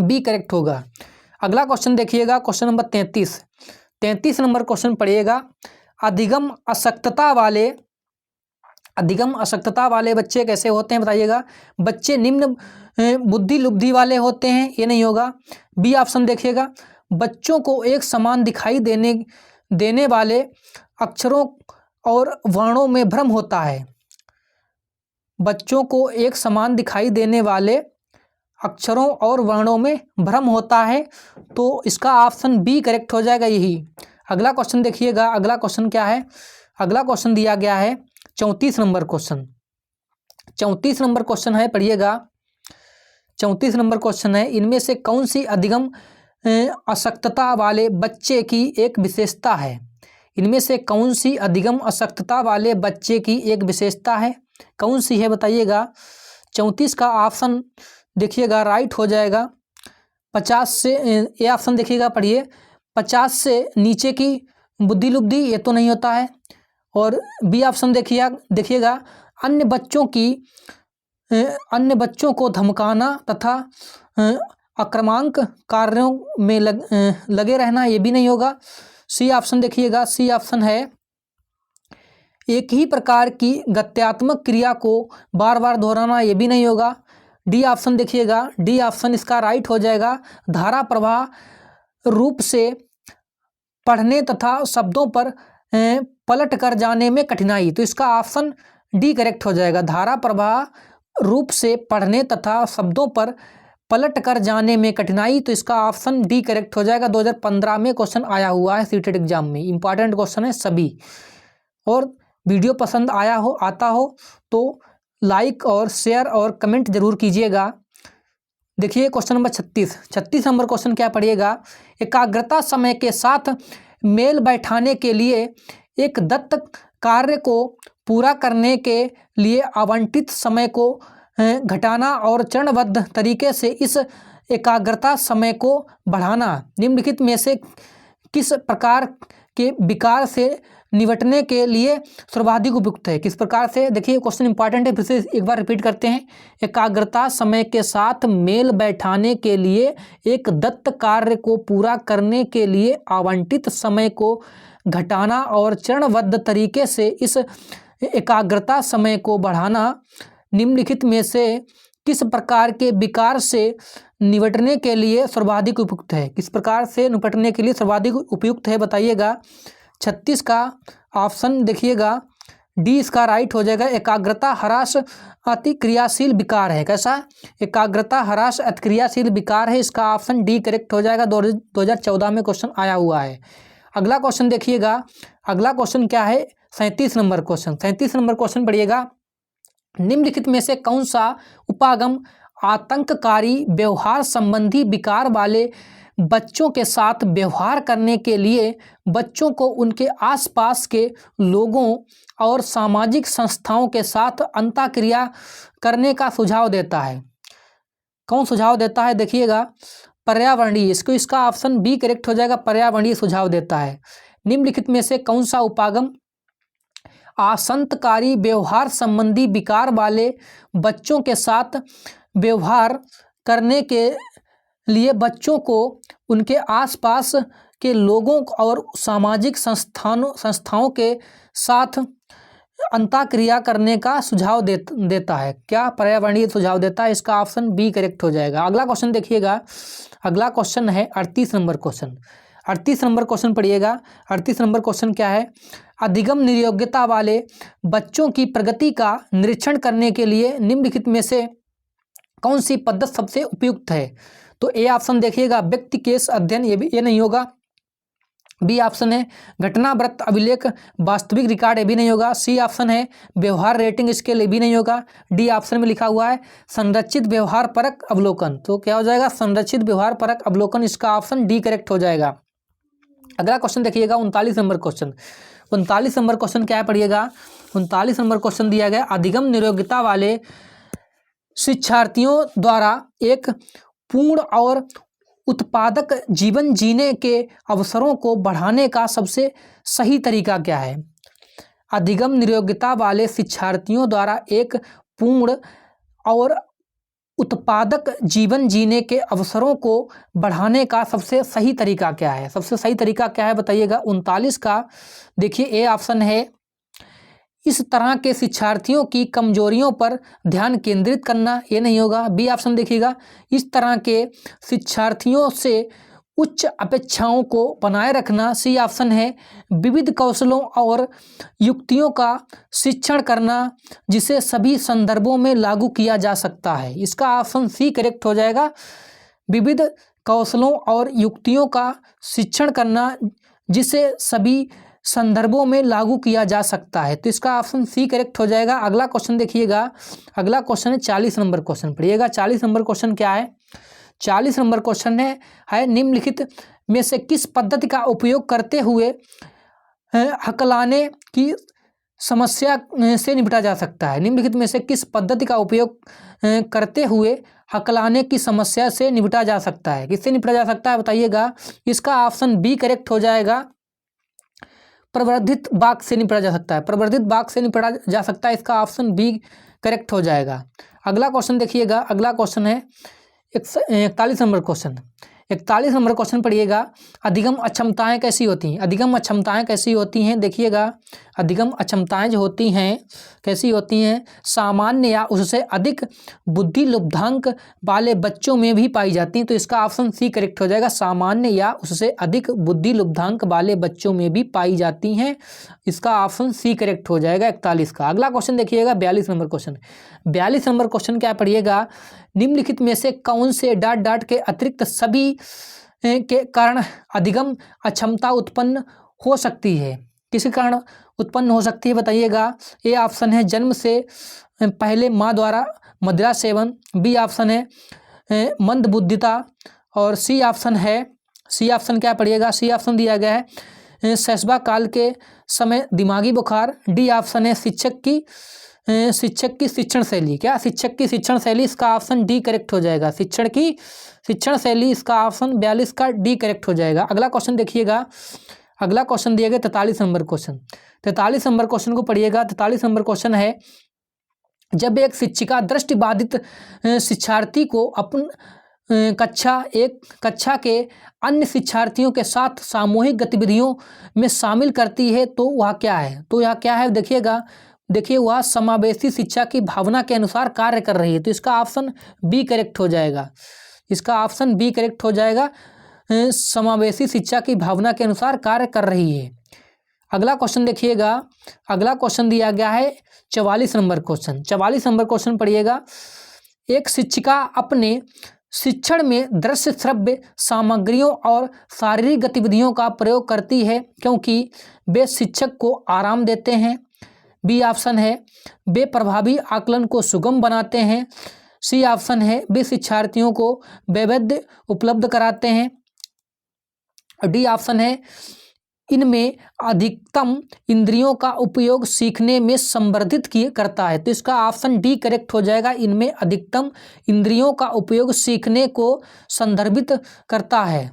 बी करेक्ट होगा। अगला क्वेश्चन देखिएगा, क्वेश्चन नंबर 33 नंबर क्वेश्चन पढ़िएगा। अधिगम अशक्तता वाले बच्चे कैसे होते हैं, बताइएगा। बच्चे निम्न बुद्धि लुब्धि वाले होते हैं, ये नहीं होगा। बी ऑप्शन देखिएगा। बच्चों को एक समान दिखाई देने वाले अक्षरों और वर्णों में भ्रम होता है। बच्चों को एक समान दिखाई देने वाले अक्षरों और वर्णों में भ्रम होता है, तो इसका ऑप्शन बी करेक्ट हो जाएगा यही। अगला क्वेश्चन देखिएगा। अगला क्वेश्चन क्या है? अगला क्वेश्चन दिया गया है 34 नंबर क्वेश्चन। 34 नंबर क्वेश्चन है, पढ़िएगा। 34 नंबर क्वेश्चन है, इनमें से कौन सी अधिगम अशक्तता वाले बच्चे की एक विशेषता है? इनमें से कौन सी अधिगम अशक्तता वाले बच्चे की एक विशेषता है? कौन सी है, बताइएगा। 34 का ऑप्शन देखिएगा राइट हो जाएगा। 50 से ये ऑप्शन देखिएगा, पढ़िए। 50 से नीचे की बुद्धि लुब्धि, ये तो नहीं होता है। और बी ऑप्शन देखिएगा अन्य बच्चों को धमकाना तथा आक्रामक कार्यों में लगे रहना, ये भी नहीं होगा। सी ऑप्शन देखिएगा। सी ऑप्शन है एक ही प्रकार की गत्यात्मक क्रिया को बार बार दोहराना, ये भी नहीं होगा। डी ऑप्शन देखिएगा। डी ऑप्शन इसका राइट हो जाएगा। धारा प्रवाह रूप से पढ़ने तथा शब्दों पर पलट कर जाने में कठिनाई, तो इसका ऑप्शन डी करेक्ट हो जाएगा। धारा प्रवाह रूप से पढ़ने तथा शब्दों पर पलट कर जाने में कठिनाई, तो इसका ऑप्शन डी करेक्ट हो जाएगा। 2015 में क्वेश्चन आया हुआ है सीटेट एग्जाम में, इंपॉर्टेंट क्वेश्चन है सभी। और वीडियो पसंद आता हो तो लाइक और शेयर और कमेंट जरूर कीजिएगा। देखिए क्वेश्चन नंबर 36 नंबर क्वेश्चन क्या पढ़िएगा। एकाग्रता समय के साथ मेल बैठाने के लिए एक दत्त कार्य को पूरा करने के लिए आवंटित समय को घटाना और चरणबद्ध तरीके से इस एकाग्रता समय को बढ़ाना निम्नलिखित में से किस प्रकार के विकार से निपटने के लिए सर्वाधिक उपयुक्त है? किस प्रकार से? देखिए क्वेश्चन इंपॉर्टेंट है, फिर से एक बार रिपीट करते हैं। एकाग्रता समय के साथ मेल बैठाने के लिए एक दत्त कार्य को पूरा करने के लिए आवंटित समय को घटाना और चरणबद्ध तरीके से इस एकाग्रता समय को बढ़ाना निम्नलिखित में से किस प्रकार के विकार से निपटने के लिए सर्वाधिक उपयुक्त है? किस प्रकार से निपटने के लिए सर्वाधिक उपयुक्त है, बताइएगा। 36 का ऑप्शन देखिएगा डी इसका राइट हो जाएगा। एकाग्रता ह्रास अति क्रियाशील विकार है। कैसा? एकाग्रता ह्रास अति क्रियाशील विकार है। इसका ऑप्शन डी करेक्ट हो जाएगा। 2014 में क्वेश्चन आया हुआ है। अगला क्वेश्चन देखिएगा। अगला क्वेश्चन क्या है? 37 नंबर क्वेश्चन। 37 नंबर क्वेश्चन पढ़िएगा। निम्नलिखित में से कौन सा उपागम आतंककारी व्यवहार संबंधी विकार वाले बच्चों के साथ व्यवहार करने के लिए बच्चों को उनके आसपास के लोगों और सामाजिक संस्थाओं के साथ अंतःक्रिया करने का सुझाव देता है? कौन सुझाव देता है? देखिएगा पर्यावरणीय। इसका ऑप्शन बी करेक्ट हो जाएगा। पर्यावरणीय सुझाव देता है। निम्नलिखित में से कौन सा उपागम आसंतकारी व्यवहार संबंधी विकार वाले बच्चों के साथ व्यवहार करने के लिए बच्चों को उनके आसपास के लोगों और सामाजिक संस्थाओं के साथ अंतःक्रिया करने का सुझाव देता है। क्या पर्यावरणीय सुझाव देता है? इसका ऑप्शन बी करेक्ट हो जाएगा। अगला क्वेश्चन देखिएगा, अगला क्वेश्चन है 38 नंबर क्वेश्चन। 38 नंबर क्वेश्चन पढ़िएगा। 38 नंबर क्वेश्चन क्या है? अधिगम नियोग्यता वाले बच्चों की प्रगति का निरीक्षण करने के लिए निम्नलिखित में से कौन सी पद्धति सबसे उपयुक्त है? तो ए ऑप्शन देखिएगा, व्यक्ति केस अध्ययन, ये नहीं होगा। बी ऑप्शन है घटनावृत्त अभिलेख वास्तविक रिकॉर्ड, ये भी नहीं होगा। सी ऑप्शन है व्यवहार रेटिंग स्केल, ये भी नहीं होगा। डी ऑप्शन में लिखा हुआ है संरचित व्यवहार परक अवलोकन। तो क्या हो जाएगा? संरचित व्यवहार परक अवलोकन। इसका ऑप्शन डी करेक्ट हो जाएगा। अगला क्वेश्चन देखिएगा 39 नंबर क्वेश्चन। 39 नंबर क्वेश्चन क्या है पढ़िएगा? 39 नंबर क्वेश्चन दिया गया, अधिगम नियोग्यता वाले शिक्षार्थियों द्वारा एक पूर्ण और उत्पादक जीवन जीने के अवसरों को बढ़ाने का सबसे सही तरीका क्या है? अधिगम नियोग्यता वाले शिक्षार्थियों द्वारा एक पूर्ण और उत्पादक जीवन जीने के अवसरों को बढ़ाने का सबसे सही तरीका क्या है? सबसे सही तरीका क्या है बताइएगा? 39 का देखिए, ए ऑप्शन है इस तरह के शिक्षार्थियों की कमजोरियों पर ध्यान केंद्रित करना, ये नहीं होगा। बी ऑप्शन देखिएगा, इस तरह के शिक्षार्थियों से उच्च अपेक्षाओं को बनाए रखना। सी ऑप्शन है विविध कौशलों और युक्तियों का शिक्षण करना जिसे सभी संदर्भों में लागू किया जा सकता है। इसका ऑप्शन सी करेक्ट हो जाएगा, विविध कौशलों और युक्तियों का शिक्षण करना जिसे सभी संदर्भों में लागू किया जा सकता है। तो इसका ऑप्शन सी करेक्ट हो जाएगा। अगला क्वेश्चन देखिएगा, अगला क्वेश्चन है 40 नंबर क्वेश्चन पढ़िएगा। 40 नंबर क्वेश्चन क्या है? 40 नंबर क्वेश्चन है निम्नलिखित में से किस पद्धति का उपयोग करते हुए हकलाने की समस्या से निपटा जा सकता है? निम्नलिखित में से किस पद्धति का उपयोग करते हुए हकलाने की समस्या से निपटा जा सकता है? किससे निपटा जा सकता है बताइएगा? इसका ऑप्शन बी करेक्ट हो जाएगा, प्रवर्धित वाक्य से निपटा जा सकता है। प्रवर्धित वाक्य से निपटा जा सकता है, इसका ऑप्शन बी करेक्ट हो जाएगा। अगला क्वेश्चन देखिएगा, अगला क्वेश्चन है 41 नंबर क्वेश्चन। 41 नंबर क्वेश्चन पढ़िएगा, अधिगम अक्षमताएं कैसी होती हैं? अधिगम अक्षमताएं कैसी होती हैं? देखिएगा, अधिगम अक्षमताएं जो होती हैं कैसी होती हैं? सामान्य या उससे अधिक बुद्धि लुब्धांक वाले बच्चों में भी पाई जाती हैं। तो इसका ऑप्शन सी करेक्ट हो जाएगा, सामान्य या उससे अधिक बुद्धि लुब्धांक वाले बच्चों में भी पाई जाती हैं। इसका ऑप्शन सी करेक्ट हो जाएगा 41 का। अगला क्वेश्चन देखिएगा 42 नंबर क्वेश्चन। 42 नंबर क्वेश्चन क्या पढ़िएगा? निम्नलिखित में से कौन से डॉट डॉट के अतिरिक्त सभी के कारण अधिगम अक्षमता उत्पन्न हो सकती है? किसी कारण उत्पन्न हो सकती है बताइएगा? ए ऑप्शन है जन्म से पहले माँ द्वारा मदिरा सेवन, बी ऑप्शन है मंदबुद्धिता, और सी ऑप्शन क्या पढ़िएगा? सी ऑप्शन दिया गया है शैशवा काल के समय दिमागी बुखार, डी ऑप्शन है शिक्षक की शिक्षण शैली। क्या? शिक्षक की शिक्षण शैली, इसका ऑप्शन डी करेक्ट हो जाएगा। शिक्षण की शिक्षण शैली, इसका ऑप्शन 42 का डी करेक्ट हो जाएगा। अगला क्वेश्चन देखिएगा, अगला क्वेश्चन दिया गया 43 नंबर क्वेश्चन। 43 नंबर क्वेश्चन को पढ़िएगा। 43 नंबर क्वेश्चन है, जब एक शिक्षिका दृष्टिबाधित शिक्षार्थी को अपन कक्षा के अन्य शिक्षार्थियों के साथ सामूहिक गतिविधियों में शामिल करती है तो वह क्या है? तो यह क्या है देखिएगा, देखिए वह समावेशी शिक्षा की भावना के अनुसार कार्य कर रही है। तो इसका ऑप्शन बी करेक्ट हो जाएगा। इसका ऑप्शन बी करेक्ट हो जाएगा, समावेशी शिक्षा की भावना के अनुसार कार्य कर रही है। अगला क्वेश्चन देखिएगा, अगला क्वेश्चन दिया गया है 44 नंबर क्वेश्चन। 44 नंबर क्वेश्चन पढ़िएगा, एक शिक्षिका अपने शिक्षण में दृश्य श्रव्य सामग्रियों और शारीरिक गतिविधियों का प्रयोग करती है क्योंकि वे शिक्षक को आराम देते हैं। बी ऑप्शन है वे प्रभावी आकलन को सुगम बनाते हैं। सी ऑप्शन है वे शिक्षार्थियों को वैविध्य उपलब्ध कराते हैं। डी ऑप्शन है इनमें अधिकतम इंद्रियों का उपयोग सीखने में संवर्धित करता है। तो इसका ऑप्शन डी करेक्ट हो जाएगा, इनमें अधिकतम इंद्रियों का उपयोग सीखने को संदर्भित करता है।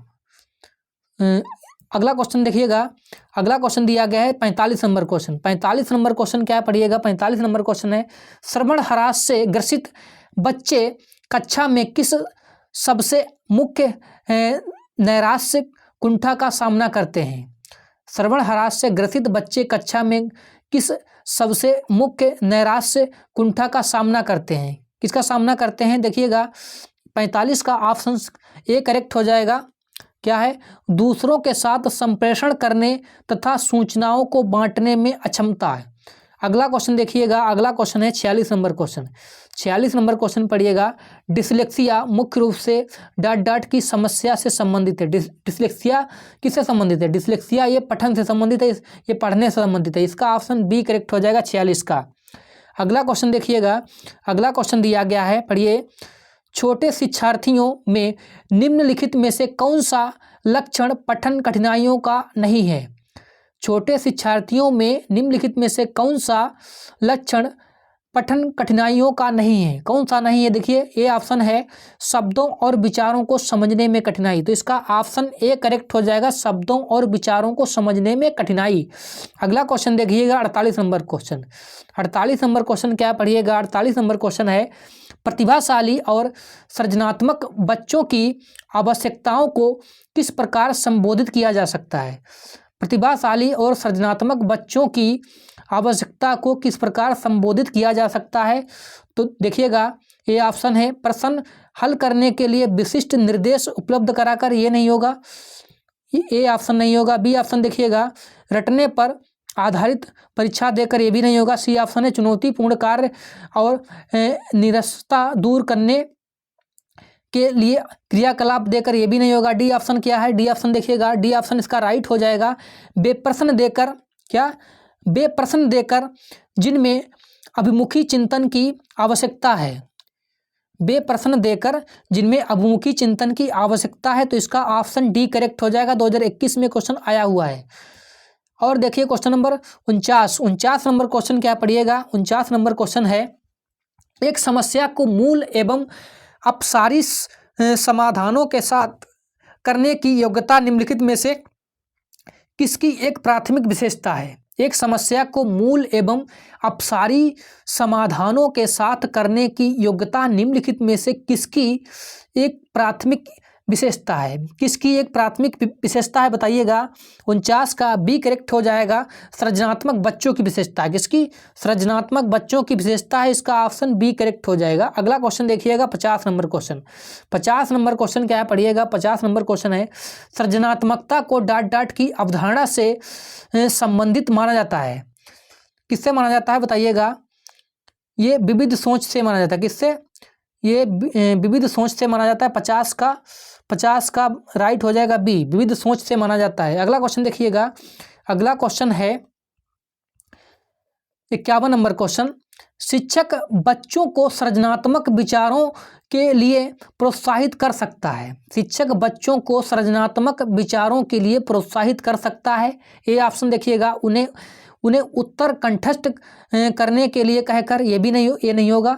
अगला क्वेश्चन देखिएगा, अगला क्वेश्चन दिया गया है 45 नंबर क्वेश्चन। 45 नंबर क्वेश्चन क्या पढ़िएगा, 45 नंबर क्वेश्चन है श्रवण ह्रास से ग्रसित बच्चे कक्षा में किस सबसे मुख्य नैराश्य कुंठा का सामना करते हैं। श्रवण ह्रास से ग्रसित बच्चे कक्षा में किस सबसे मुख्य नैराश्य कुंठा का सामना करते हैं, किसका सामना करते हैं। देखिएगा 45 का ऑप्शन ए करेक्ट हो जाएगा। क्या है, दूसरों के साथ संप्रेषण करने तथा सूचनाओं को बांटने में अक्षमता है। अगला क्वेश्चन देखिएगा, अगला क्वेश्चन है 46 नंबर क्वेश्चन। 46 नंबर क्वेश्चन पढ़िएगा, डिसलेक्सिया मुख्य रूप से डाट डाट की समस्या से संबंधित है। डिसलेक्सिया किससे संबंधित है, डिसलेक्सिया ये पठन से संबंधित है, ये पढ़ने से संबंधित है। इसका ऑप्शन बी करेक्ट हो जाएगा 46 का। अगला क्वेश्चन देखिएगा, अगला क्वेश्चन दिया गया है, पढ़िए, छोटे शिक्षार्थियों में निम्नलिखित में से कौन सा लक्षण पठन कठिनाइयों का नहीं है। छोटे शिक्षार्थियों में निम्नलिखित में से कौन सा लक्षण पठन कठिनाइयों का नहीं है, कौन सा नहीं है। देखिए ये ऑप्शन है शब्दों और विचारों को समझने में कठिनाई, तो इसका ऑप्शन ए करेक्ट हो जाएगा, शब्दों और विचारों को समझने में कठिनाई। अगला क्वेश्चन देखिएगा 48 नंबर क्वेश्चन। 48 नंबर क्वेश्चन क्या पढ़िएगा, 48 नंबर क्वेश्चन है प्रतिभाशाली और सृजनात्मक बच्चों की आवश्यकताओं को किस प्रकार संबोधित किया जा सकता है। प्रतिभाशाली और सृजनात्मक बच्चों की आवश्यकता को किस प्रकार संबोधित किया जा सकता है। तो देखिएगा ये ऑप्शन है प्रश्न हल करने के लिए विशिष्ट निर्देश उपलब्ध कराकर, ये नहीं होगा, ये ऑप्शन नहीं होगा। बी ऑप्शन देखिएगा रटने पर आधारित परीक्षा देकर, ये भी नहीं होगा। सी ऑप्शन है चुनौतीपूर्ण कार्य और निरस्ता दूर करने के लिए क्रियाकलाप देकर, ये भी नहीं होगा। डी ऑप्शन क्या है, डी ऑप्शन देखिएगा, डी ऑप्शन इसका राइट हो जाएगा, बेप्रश्न देकर, क्या, बेप्रश्न देकर जिनमें अभिमुखी चिंतन की आवश्यकता है, बेप्रश्न देकर जिनमें अभिमुखी चिंतन की आवश्यकता है, तो इसका ऑप्शन डी करेक्ट हो जाएगा। 2021 में क्वेश्चन आया हुआ है। और देखिए क्वेश्चन नंबर 49 नंबर क्वेश्चन क्या पढ़िएगा, 49 नंबर क्वेश्चन है एक समस्या को मूल एवं अपसारी समाधानों के साथ करने की योग्यता निम्नलिखित में से किसकी एक प्राथमिक विशेषता है। एक समस्या को मूल एवं अपसारी समाधानों के साथ करने की योग्यता निम्नलिखित में से किसकी एक प्राथमिक विशेषता है, किसकी एक प्राथमिक विशेषता है बताइएगा। 49 का बी करेक्ट हो जाएगा, सृजनात्मक बच्चों की विशेषता है। किसकी, सृजनात्मक बच्चों की विशेषता है, इसका ऑप्शन बी करेक्ट हो जाएगा। अगला क्वेश्चन देखिएगा 50 नंबर क्वेश्चन। 50 नंबर क्वेश्चन क्या है पढ़िएगा, 50 नंबर क्वेश्चन है सृजनात्मकता को डाट डाट की अवधारणा से संबंधित माना जाता है। किससे माना जाता है बताइएगा, ये विविध सोच से माना जाता है। किससे, ये विविध सोच से माना जाता है। 50 का राइट हो जाएगा बी, विविध सोच से माना जाता है। अगला क्वेश्चन देखिएगा, अगला क्वेश्चन है 51 नंबर क्वेश्चन, शिक्षक बच्चों को सृजनात्मक विचारों के लिए प्रोत्साहित कर सकता है। शिक्षक बच्चों को सृजनात्मक विचारों के लिए प्रोत्साहित कर सकता है। ये ऑप्शन देखिएगा, उन्हें उत्तर कंठस्थ करने के लिए कहकर, ये भी नहीं, ये नहीं होगा।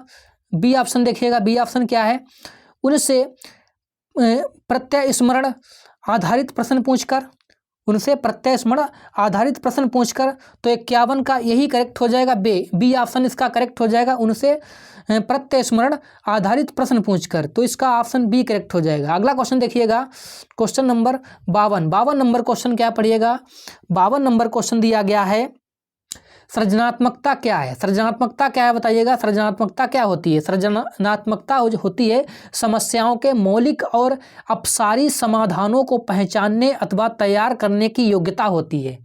बी ऑप्शन देखिएगा, बी ऑप्शन क्या है, उनसे प्रत्यय स्मरण आधारित प्रश्न पूछकर, उनसे प्रत्यय स्मरण आधारित प्रश्न पूछकर, तो 51 का यही करेक्ट हो जाएगा। बी ऑप्शन इसका करेक्ट हो जाएगा, उनसे प्रत्यय स्मरण आधारित प्रश्न पूछकर, तो इसका ऑप्शन बी करेक्ट हो जाएगा। अगला क्वेश्चन देखिएगा, क्वेश्चन नंबर 52 नंबर क्वेश्चन क्या पढ़िएगा, 52 नंबर क्वेश्चन दिया गया है सृजनात्मकता क्या है। सृजनात्मकता क्या है बताइएगा, सृजनात्मकता क्या होती है। सृजनात्मकता होती है समस्याओं के मौलिक और अपसारी समाधानों को पहचानने अथवा तैयार करने की योग्यता होती है।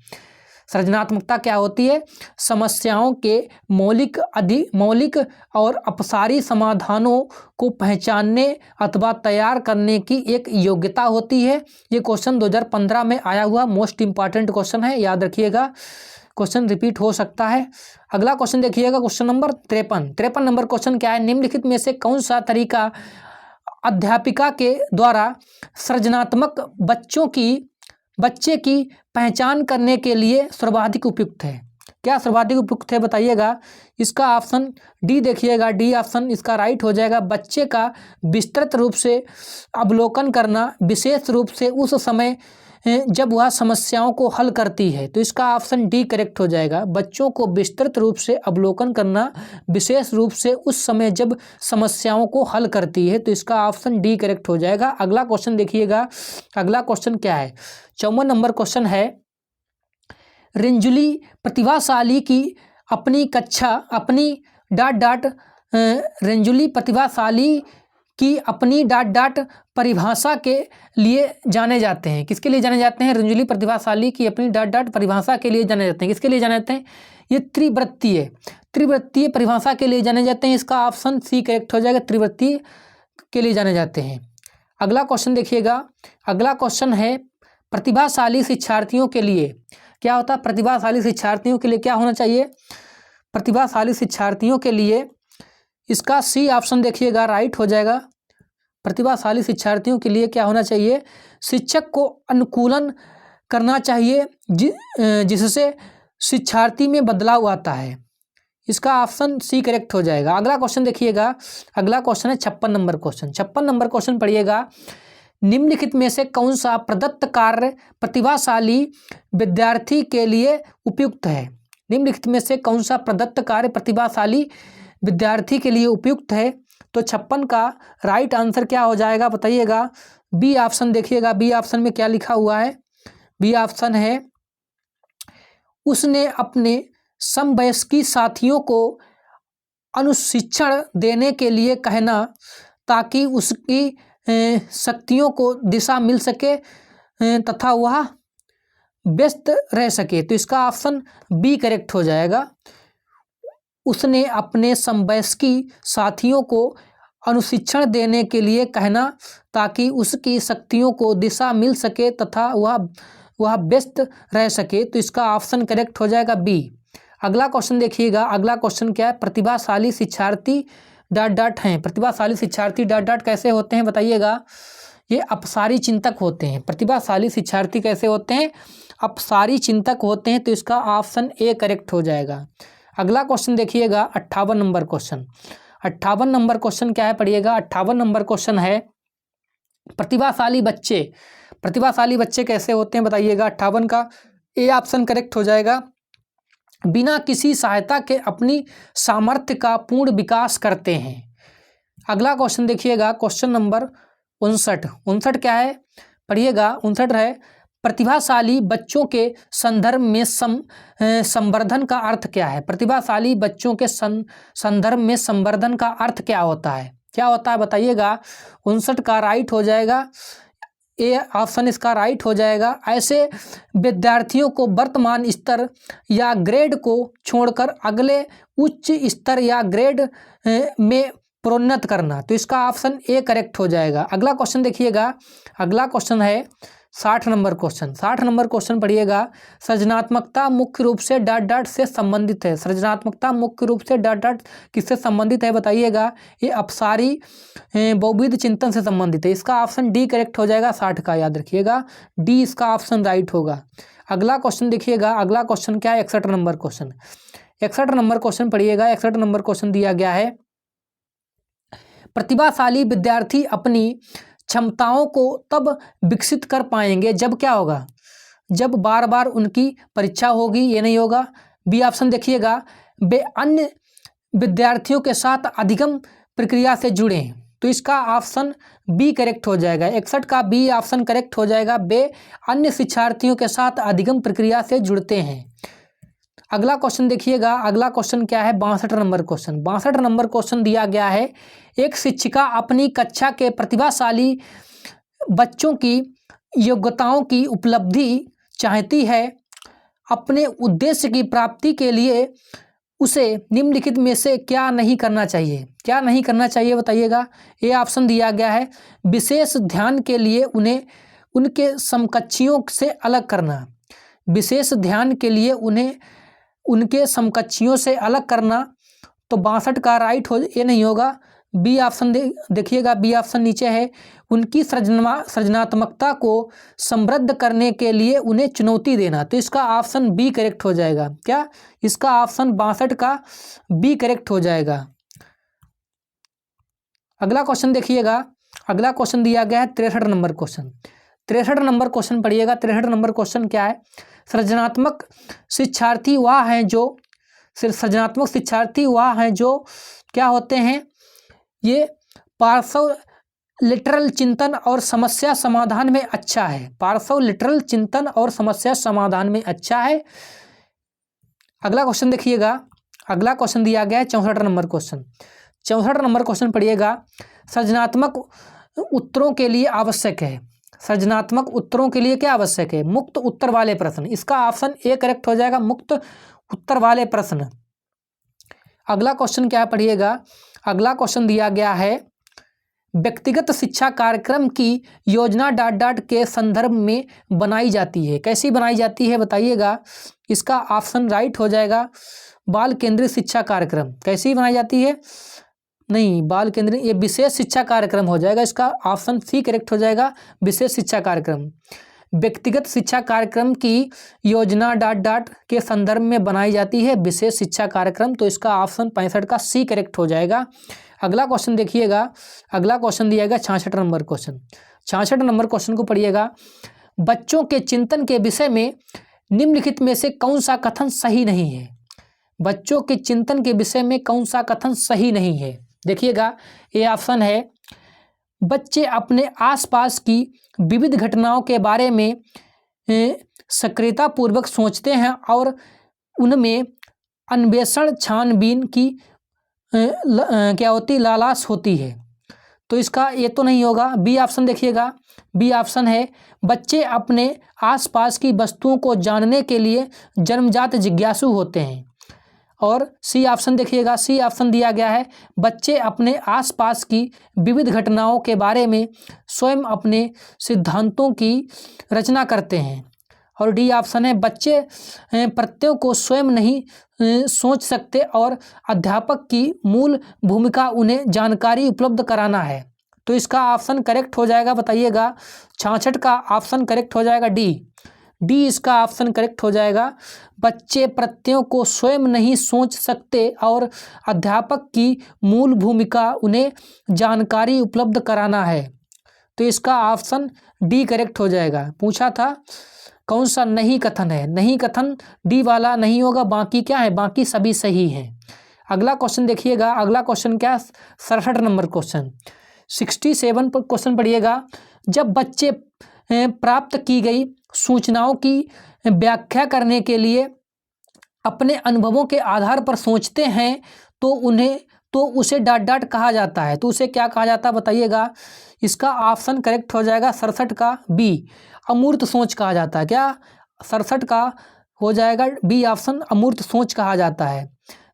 सृजनात्मकता क्या होती है, समस्याओं के मौलिक और अपसारी समाधानों को पहचानने अथवा तैयार करने की एक योग्यता होती है। ये क्वेश्चन 2015 में आया हुआ मोस्ट इंपॉर्टेंट क्वेश्चन है, याद रखिएगा, क्वेश्चन रिपीट हो सकता है। अगला क्वेश्चन देखिएगा, क्वेश्चन नंबर 53 नंबर क्वेश्चन क्या है, निम्नलिखित में से कौन सा तरीका अध्यापिका के द्वारा सृजनात्मक बच्चे की पहचान करने के लिए सर्वाधिक उपयुक्त है। क्या सर्वाधिक उपयुक्त है बताइएगा, इसका ऑप्शन डी देखिएगा, डी ऑप्शन इसका राइट हो जाएगा। बच्चे का विस्तृत रूप से अवलोकन करना, विशेष रूप से उस समय जब वह समस्याओं को हल करती है, तो इसका ऑप्शन डी करेक्ट हो जाएगा। बच्चों को विस्तृत रूप से अवलोकन करना विशेष रूप से उस समय जब समस्याओं को हल करती है, तो इसका ऑप्शन डी करेक्ट हो जाएगा। अगला क्वेश्चन देखिएगा, अगला क्वेश्चन क्या है, 54 नंबर क्वेश्चन है, रिंजुली प्रतिभाशाली की अपनी कक्षा अपनी डॉट डॉट रेंजुली प्रतिभाशाली की अपनी डॉट डॉट परिभाषा के लिए जाने जाते हैं। किसके लिए जाने जाते हैं? रेंजुली प्रतिभाशाली की अपनी डॉट डॉट परिभाषा के लिए जाने जाते हैं। किसके लिए जाने जाते हैं? ये त्रिवृत्तीय परिभाषा के लिए जाने जाते हैं। इसका ऑप्शन सी करेक्ट हो जाएगा, त्रिवृत्तीय के लिए जाने जाते हैं। अगला क्वेश्चन देखिएगा, अगला क्वेश्चन है, प्रतिभाशाली शिक्षार्थियों के लिए क्या होता है? प्रतिभाशाली शिक्षार्थियों के लिए क्या होना चाहिए? प्रतिभाशाली शिक्षार्थियों के लिए इसका सी ऑप्शन देखिएगा, राइट हो जाएगा। प्रतिभाशाली शिक्षार्थियों के लिए क्या होना चाहिए? शिक्षक को अनुकूलन करना चाहिए जिससे शिक्षार्थी में बदलाव आता है। इसका ऑप्शन सी करेक्ट हो जाएगा। अगला क्वेश्चन देखिएगा, अगला क्वेश्चन है 56 नंबर क्वेश्चन। 56 नंबर क्वेश्चन पढ़िएगा, निम्नलिखित में से कौन सा प्रदत्त कार्य प्रतिभाशाली विद्यार्थी के लिए उपयुक्त है? निम्नलिखित में से कौन सा प्रदत्त कार्य प्रतिभाशाली विद्यार्थी के लिए उपयुक्त है? तो 56 का राइट आंसर क्या हो जाएगा बताइएगा? बी ऑप्शन देखिएगा, बी ऑप्शन में क्या लिखा हुआ है? बी ऑप्शन है, उसने अपने समवयस्की साथियों को अनुशिक्षण देने के लिए कहना ताकि उसकी शक्तियों को दिशा मिल सके तथा वह व्यस्त रह सके। तो इसका ऑप्शन बी करेक्ट हो जाएगा। उसने अपने समवयस्की साथियों को अनुशिक्षण देने के लिए कहना ताकि उसकी शक्तियों को दिशा मिल सके तथा वह व्यस्त रह सके। तो इसका ऑप्शन करेक्ट हो जाएगा बी। अगला क्वेश्चन देखिएगा, अगला क्वेश्चन क्या है, प्रतिभाशाली शिक्षार्थी डॉट डॉट हैं। प्रतिभाशाली शिक्षार्थी डॉट डॉट कैसे होते हैं बताइएगा? ये अपसारी चिंतक होते हैं। प्रतिभाशाली शिक्षार्थी कैसे होते हैं? अपसारी चिंतक होते हैं। तो इसका ऑप्शन ए करेक्ट हो जाएगा। अगला क्वेश्चन देखिएगा, 58 नंबर क्वेश्चन। 58 नंबर क्वेश्चन क्या है पढ़िएगा? 58 नंबर क्वेश्चन है, प्रतिभाशाली बच्चे कैसे होते हैं बताइएगा? 58 का ए ऑप्शन करेक्ट हो जाएगा। बिना किसी सहायता के अपनी सामर्थ्य का पूर्ण विकास करते हैं। अगला क्वेश्चन देखिएगा, क्वेश्चन नंबर 59 क्या है पढ़िएगा? 59 है, प्रतिभाशाली बच्चों के संदर्भ में संवर्धन का अर्थ क्या है? प्रतिभाशाली बच्चों के संदर्भ में संवर्धन का अर्थ क्या होता है? क्या होता है बताइएगा? 59 का राइट हो जाएगा, ए ऑप्शन इसका राइट हो जाएगा। ऐसे विद्यार्थियों को वर्तमान स्तर या ग्रेड को छोड़कर अगले उच्च स्तर या ग्रेड में प्रोन्नत करना। तो इसका ऑप्शन ए करेक्ट हो जाएगा। अगला क्वेश्चन देखिएगा, अगला क्वेश्चन है 60 नंबर क्वेश्चन। 60 नंबर क्वेश्चन पढ़िएगा, सृजनात्मकता मुख्य रूप से डॉट डॉट से संबंधित है। सृजनात्मकता मुख्य रूप से डॉट डॉट किससे संबंधित है बताइएगा? ये अपसारी बहुविध चिंतन से संबंधित है। इसका ऑप्शन डी करेक्ट हो जाएगा। 60 का याद रखिएगा, डी इसका ऑप्शन राइट होगा। अगला क्वेश्चन देखिएगा, अगला क्वेश्चन क्या है? 61 नंबर क्वेश्चन। 61 नंबर क्वेश्चन पढ़िएगा, 61 नंबर क्वेश्चन दिया गया है, प्रतिभाशाली विद्यार्थी अपनी क्षमताओं को तब विकसित कर पाएंगे जब क्या होगा? जब बार बार उनकी परीक्षा होगी। ये नहीं होगा। बी ऑप्शन देखिएगा, वे अन्य विद्यार्थियों के साथ अधिगम प्रक्रिया से जुड़ें। तो इसका ऑप्शन बी करेक्ट हो जाएगा। 61 का बी ऑप्शन करेक्ट हो जाएगा, वे अन्य शिक्षार्थियों के साथ अधिगम प्रक्रिया से जुड़ते हैं। अगला क्वेश्चन देखिएगा, अगला क्वेश्चन क्या है? 62 नंबर क्वेश्चन। 62 नंबर क्वेश्चन दिया गया है, एक शिक्षिका अपनी कक्षा के प्रतिभाशाली बच्चों की योग्यताओं की उपलब्धि चाहती है। अपने उद्देश्य की प्राप्ति के लिए उसे निम्नलिखित में से क्या नहीं करना चाहिए? क्या नहीं करना चाहिए बताइएगा? ये ऑप्शन दिया गया है, विशेष ध्यान के लिए उन्हें उनके समकक्षियों से अलग करना। विशेष ध्यान के लिए उन्हें उनके समकक्षियों से अलग करना। तो 62 का राइट हो, ये नहीं होगा। बी ऑप्शन देखिएगा, बी ऑप्शन नीचे है, उनकी सृजनात्मकता को समृद्ध करने के लिए उन्हें चुनौती देना। तो इसका ऑप्शन बी करेक्ट हो जाएगा। क्या? इसका ऑप्शन 62 का बी करेक्ट हो जाएगा। अगला क्वेश्चन देखिएगा, अगला क्वेश्चन दिया गया है 63 नंबर क्वेश्चन। 63 नंबर क्वेश्चन पढ़िएगा। 63 नंबर क्वेश्चन क्या है? सृजनात्मक शिक्षार्थी वह हैं जो सृजनात्मक शिक्षार्थी वह हैं जो क्या होते हैं? ये पार्श्व लिटरल चिंतन और समस्या समाधान में अच्छा है। पार्श्व लिटरल चिंतन और समस्या समाधान में अच्छा है। अगला क्वेश्चन देखिएगा। अगला क्वेश्चन दिया गया है 64 नंबर क्वेश्चन। 64 नंबर क्वेश्चन पढ़िएगा। सृजनात्मक उत्तरों के लिए आवश्यक है। सृजनात्मक उत्तरों के लिए क्या आवश्यक है? मुक्त उत्तर वाले प्रश्न। इसका ऑप्शन ए करेक्ट हो जाएगा, मुक्त उत्तर वाले प्रश्न। अगला क्वेश्चन क्या पढ़िएगा? अगला क्वेश्चन दिया गया है व्यक्तिगत शिक्षा कार्यक्रम की योजना डॉट डॉट के संदर्भ में बनाई जाती है। कैसी बनाई जाती है बताइएगा। इसका ऑप्शन राइट हो जाएगा बाल केंद्रित शिक्षा कार्यक्रम। कैसी बनाई जाती है? नहीं, बाल केंद्रित, ये विशेष शिक्षा कार्यक्रम हो जाएगा। इसका ऑप्शन सी करेक्ट हो जाएगा, विशेष शिक्षा कार्यक्रम। व्यक्तिगत शिक्षा कार्यक्रम की योजना डॉट डॉट के संदर्भ में बनाई जाती है विशेष शिक्षा कार्यक्रम, तो इसका ऑप्शन 65 का सी करेक्ट हो जाएगा। अगला क्वेश्चन देखिएगा। अगला क्वेश्चन दिया गया 66 नंबर क्वेश्चन। 66 नंबर क्वेश्चन को पढ़िएगा। बच्चों के चिंतन के विषय में निम्नलिखित में से कौन सा कथन सही नहीं है? बच्चों के चिंतन के विषय में कौन सा कथन सही नहीं है? देखिएगा, ये ऑप्शन है बच्चे अपने आसपास की विविध घटनाओं के बारे में सक्रियतापूर्वक सोचते हैं और उनमें अन्वेषण छानबीन की क्या होती, लालाश होती है। तो इसका ये तो नहीं होगा। बी ऑप्शन देखिएगा। बी ऑप्शन है बच्चे अपने आसपास की वस्तुओं को जानने के लिए जन्मजात जिज्ञासु होते हैं। और सी ऑप्शन देखिएगा। सी ऑप्शन दिया गया है बच्चे अपने आसपास की विविध घटनाओं के बारे में स्वयं अपने सिद्धांतों की रचना करते हैं। और डी ऑप्शन है बच्चे प्रत्ययों को स्वयं नहीं सोच सकते और अध्यापक की मूल भूमिका उन्हें जानकारी उपलब्ध कराना है। तो इसका ऑप्शन करेक्ट हो जाएगा, बताइएगा। 66 का ऑप्शन करेक्ट हो जाएगा डी। डी इसका ऑप्शन करेक्ट हो जाएगा। बच्चे प्रत्ययों को स्वयं नहीं सोच सकते और अध्यापक की मूल भूमिका उन्हें जानकारी उपलब्ध कराना है। तो इसका ऑप्शन डी करेक्ट हो जाएगा। पूछा था कौन सा नहीं कथन है? नहीं कथन डी वाला नहीं होगा, बाकी क्या है? बाकी सभी सही हैं। अगला क्वेश्चन देखिएगा। अगला क्वेश्चन क्या? 67 नंबर क्वेश्चन। 67 पर क्वेश्चन पढ़िएगा। जब बच्चे प्राप्त की गई सूचनाओं की व्याख्या करने के लिए अपने अनुभवों के आधार पर सोचते हैं तो उसे डॉट डॉट कहा जाता है। तो उसे क्या कहा जाता है बताइएगा। इसका ऑप्शन करेक्ट हो जाएगा 67 का बी, अमूर्त सोच कहा जाता है। क्या? 67 का हो जाएगा बी ऑप्शन, अमूर्त सोच कहा जाता है।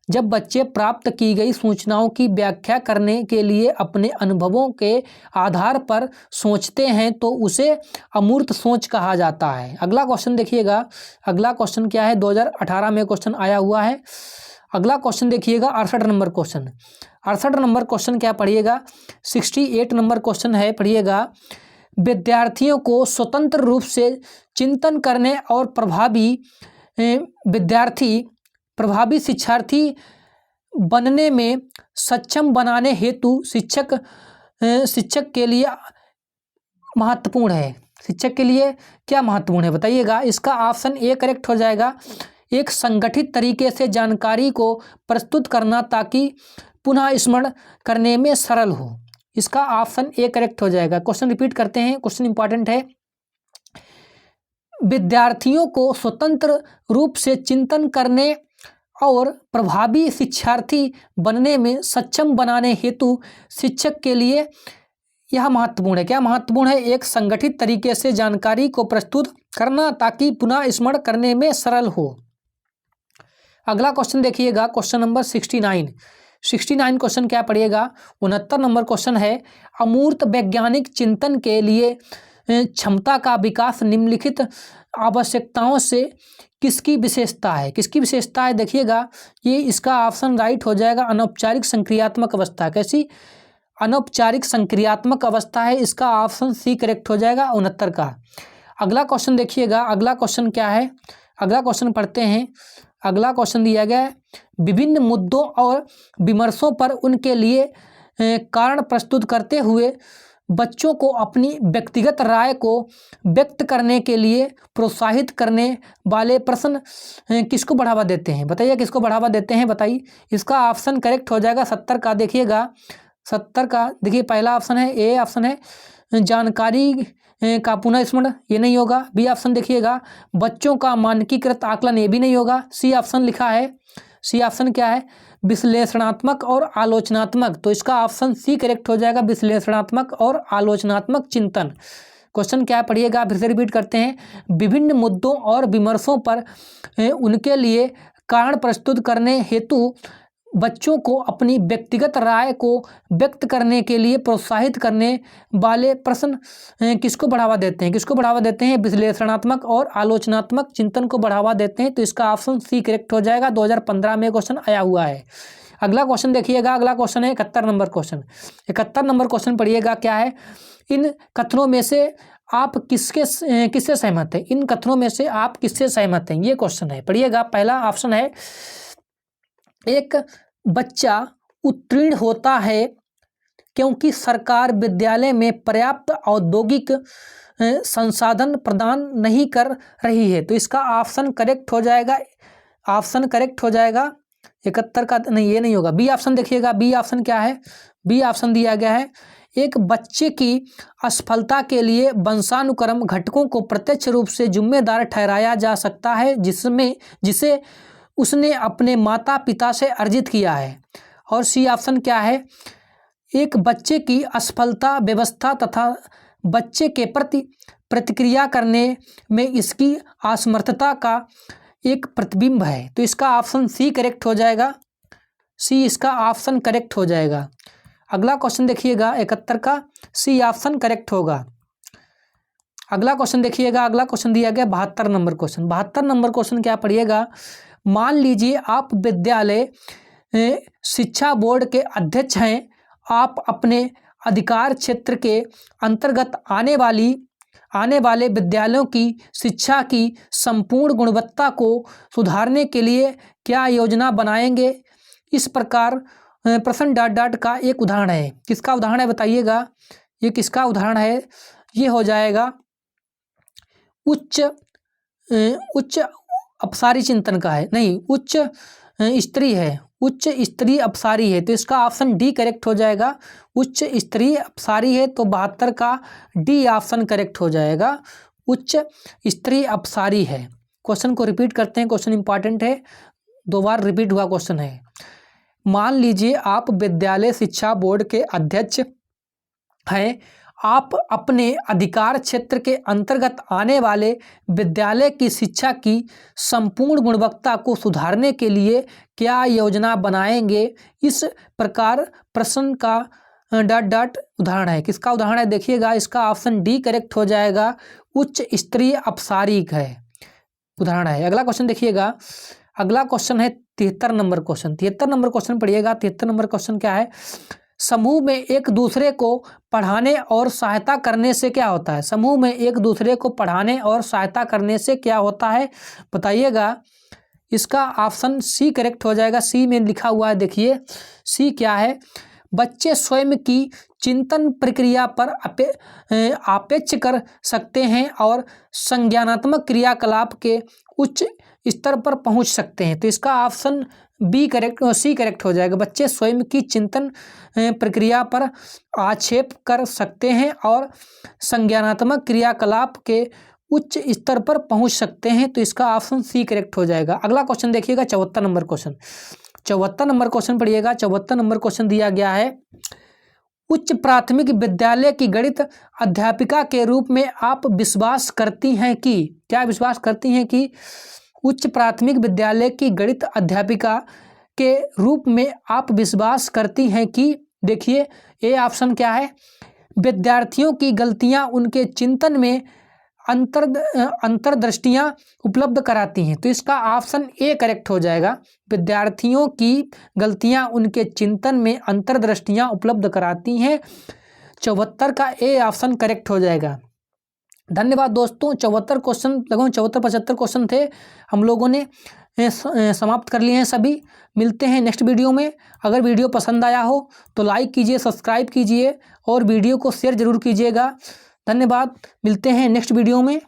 जब बच्चे प्राप्त की गई सूचनाओं की व्याख्या करने के लिए अपने अनुभवों के आधार पर सोचते हैं तो उसे अमूर्त सोच कहा जाता है। अगला क्वेश्चन देखिएगा। अगला क्वेश्चन क्या है? 2018 में क्वेश्चन आया हुआ है। अगला क्वेश्चन देखिएगा 68 नंबर क्वेश्चन। 68 नंबर क्वेश्चन क्या पढ़िएगा? 68 नंबर क्वेश्चन है, पढ़िएगा। विद्यार्थियों को स्वतंत्र रूप से चिंतन करने और प्रभावी शिक्षार्थी बनने में सक्षम बनाने हेतु शिक्षक के लिए महत्वपूर्ण है। शिक्षक के लिए क्या महत्वपूर्ण है बताइएगा। इसका ऑप्शन ए करेक्ट हो जाएगा, एक संगठित तरीके से जानकारी को प्रस्तुत करना ताकि पुनः स्मरण करने में सरल हो। इसका ऑप्शन ए करेक्ट हो जाएगा। क्वेश्चन रिपीट करते हैं, क्वेश्चन इंपॉर्टेंट है। विद्यार्थियों को स्वतंत्र रूप से चिंतन करने और प्रभावी शिक्षार्थी बनने में सक्षम बनाने हेतु शिक्षक के लिए यह महत्वपूर्ण है। क्या महत्वपूर्ण है? एक संगठित तरीके से जानकारी को प्रस्तुत करना ताकि पुनः स्मरण करने में सरल हो। अगला क्वेश्चन देखिएगा, क्वेश्चन नंबर 69 क्वेश्चन क्या पढ़िएगा? 69 नंबर क्वेश्चन है। अमूर्त वैज्ञानिक चिंतन के लिए क्षमता का विकास निम्नलिखित आवश्यकताओं से किसकी विशेषता है? किसकी विशेषता है देखिएगा। ये इसका ऑप्शन राइट हो जाएगा, अनौपचारिक संक्रियात्मक अवस्था। कैसी? अनौपचारिक संक्रियात्मक अवस्था है। इसका ऑप्शन सी करेक्ट हो जाएगा 69 का। अगला क्वेश्चन देखिएगा। अगला क्वेश्चन क्या है? अगला क्वेश्चन पढ़ते हैं। अगला क्वेश्चन दिया गया है विभिन्न मुद्दों और विमर्शों पर उनके लिए कारण प्रस्तुत करते हुए बच्चों को अपनी व्यक्तिगत राय को व्यक्त करने के लिए प्रोत्साहित करने वाले प्रश्न किसको बढ़ावा देते हैं? बताइए किसको बढ़ावा देते हैं, बताइए। इसका ऑप्शन करेक्ट हो जाएगा 70 का। देखिएगा 70 का, देखिए पहला ऑप्शन है, ए ऑप्शन है जानकारी का पुनः स्मरण, ये नहीं होगा। बी ऑप्शन देखिएगा बच्चों का मानकीकृत आकलन, ये भी नहीं होगा। सी ऑप्शन लिखा है, सी ऑप्शन क्या है? विश्लेषणात्मक और आलोचनात्मक। तो इसका ऑप्शन सी करेक्ट हो जाएगा, विश्लेषणात्मक और आलोचनात्मक चिंतन। क्वेश्चन क्या पढ़िएगा, फिर से रिपीट करते हैं। विभिन्न मुद्दों और विमर्शों पर उनके लिए कारण प्रस्तुत करने हेतु बच्चों को अपनी व्यक्तिगत राय को व्यक्त करने के लिए प्रोत्साहित करने वाले प्रश्न किसको बढ़ावा देते हैं? किसको बढ़ावा देते हैं? विश्लेषणात्मक और आलोचनात्मक चिंतन को बढ़ावा देते हैं। तो इसका ऑप्शन सी करेक्ट हो जाएगा। 2015 में क्वेश्चन आया हुआ है। अगला क्वेश्चन देखिएगा, अगला क्वेश्चन है 71 नंबर क्वेश्चन। 71 नंबर क्वेश्चन पढ़िएगा, क्या है? इन कथनों में से आप किससे सहमत हैं? इन कथनों में से आप किससे सहमत हैं? ये क्वेश्चन है, पढ़िएगा। पहला ऑप्शन है, एक बच्चा उत्तीर्ण होता है क्योंकि सरकार विद्यालय में पर्याप्त औद्योगिक संसाधन प्रदान नहीं कर रही है। तो इसका ऑप्शन करेक्ट हो जाएगा, ऑप्शन करेक्ट हो जाएगा 71 का, नहीं ये नहीं होगा। बी ऑप्शन देखिएगा, बी ऑप्शन क्या है? बी ऑप्शन दिया गया है, एक बच्चे की असफलता के लिए वंशानुक्रम घटकों को प्रत्यक्ष रूप से जिम्मेदार ठहराया जा सकता है जिसे उसने अपने माता पिता से अर्जित किया है। और सी ऑप्शन क्या है? एक बच्चे की असफलता व्यवस्था तथा बच्चे के प्रति प्रतिक्रिया करने में इसकी असमर्थता का एक प्रतिबिंब है। तो इसका ऑप्शन सी करेक्ट हो जाएगा, सी इसका ऑप्शन करेक्ट हो जाएगा। अगला क्वेश्चन देखिएगा 71 का, सी ऑप्शन करेक्ट होगा। अगला क्वेश्चन देखिएगा, अगला क्वेश्चन दिया गया 72 नंबर क्वेश्चन। 72 नंबर क्वेश्चन क्या पढ़िएगा? मान लीजिए आप विद्यालय शिक्षा बोर्ड के अध्यक्ष हैं। आप अपने अधिकार क्षेत्र के अंतर्गत आने वाले विद्यालयों की शिक्षा की संपूर्ण गुणवत्ता को सुधारने के लिए क्या योजना बनाएंगे? इस प्रकार प्रश्न डॉट डॉट का एक उदाहरण है। किसका उदाहरण है बताइएगा? ये किसका उदाहरण है? ये हो जाएगा उच्च अपसारी चिंतन का है, नहीं उच्च स्तरीय है, उच्च स्तरीय अपसारी है। तो इसका ऑप्शन डी करेक्ट हो जाएगा, उच्च स्तरीय अपसारी है। तो 72 का डी ऑप्शन करेक्ट हो जाएगा, उच्च स्तरीय अपसारी है। क्वेश्चन को रिपीट करते हैं, क्वेश्चन इंपॉर्टेंट है, 2 बार रिपीट हुआ क्वेश्चन है। मान लीजिए आप विद्यालय शिक्षा बोर्ड के अध्यक्ष हैं। आप अपने अधिकार क्षेत्र के अंतर्गत आने वाले विद्यालय की शिक्षा की संपूर्ण गुणवत्ता को सुधारने के लिए क्या योजना बनाएंगे? इस प्रकार प्रश्न का डॉट डॉट उदाहरण है। किसका उदाहरण है? देखिएगा इसका ऑप्शन डी करेक्ट हो जाएगा, उच्च स्तरीय अपसारी है उदाहरण है। अगला क्वेश्चन देखिएगा, अगला क्वेश्चन है 73 नंबर क्वेश्चन। 73 नंबर क्वेश्चन पढ़िएगा। 73 नंबर क्वेश्चन क्या है? समूह में एक दूसरे को पढ़ाने और सहायता करने से क्या होता है? समूह में एक दूसरे को पढ़ाने और सहायता करने से क्या होता है बताइएगा। इसका ऑप्शन सी करेक्ट हो जाएगा, सी में लिखा हुआ है, देखिए सी क्या है? बच्चे स्वयं की चिंतन प्रक्रिया पर आपेक्ष कर सकते हैं और संज्ञानात्मक क्रियाकलाप के उच्च स्तर पर पहुंच सकते हैं। तो इसका ऑप्शन बी करेक्ट और सी करेक्ट हो जाएगा। बच्चे स्वयं की चिंतन प्रक्रिया पर आक्षेप कर सकते हैं और संज्ञानात्मक क्रियाकलाप के उच्च स्तर पर पहुंच सकते हैं। तो इसका ऑप्शन सी करेक्ट हो जाएगा। अगला क्वेश्चन देखिएगा 74 नंबर क्वेश्चन। 74 नंबर क्वेश्चन पढ़िएगा। 74 नंबर क्वेश्चन दिया गया है, उच्च प्राथमिक विद्यालय की गणित अध्यापिका के रूप में आप विश्वास करती हैं कि, क्या विश्वास करती हैं कि उच्च प्राथमिक विद्यालय की गणित अध्यापिका के रूप में आप विश्वास करती हैं कि, देखिए ए ऑप्शन क्या है? विद्यार्थियों की गलतियां उनके चिंतन में अंतर्दृष्टियां उपलब्ध कराती हैं। तो इसका ऑप्शन ए करेक्ट हो जाएगा, विद्यार्थियों की गलतियां उनके चिंतन में अंतर्दृष्टियां उपलब्ध कराती हैं। 74 का ए ऑप्शन करेक्ट हो जाएगा। धन्यवाद दोस्तों। 74 क्वेश्चन लगभग 74-75 क्वेश्चन थे। हम लोगों ने समाप्त कर लिए हैं सभी। मिलते हैं नेक्स्ट वीडियो में। अगर वीडियो पसंद आया हो तो लाइक कीजिए, सब्सक्राइब कीजिए और वीडियो को शेयर ज़रूर कीजिएगा। धन्यवाद। मिलते हैं नेक्स्ट वीडियो में।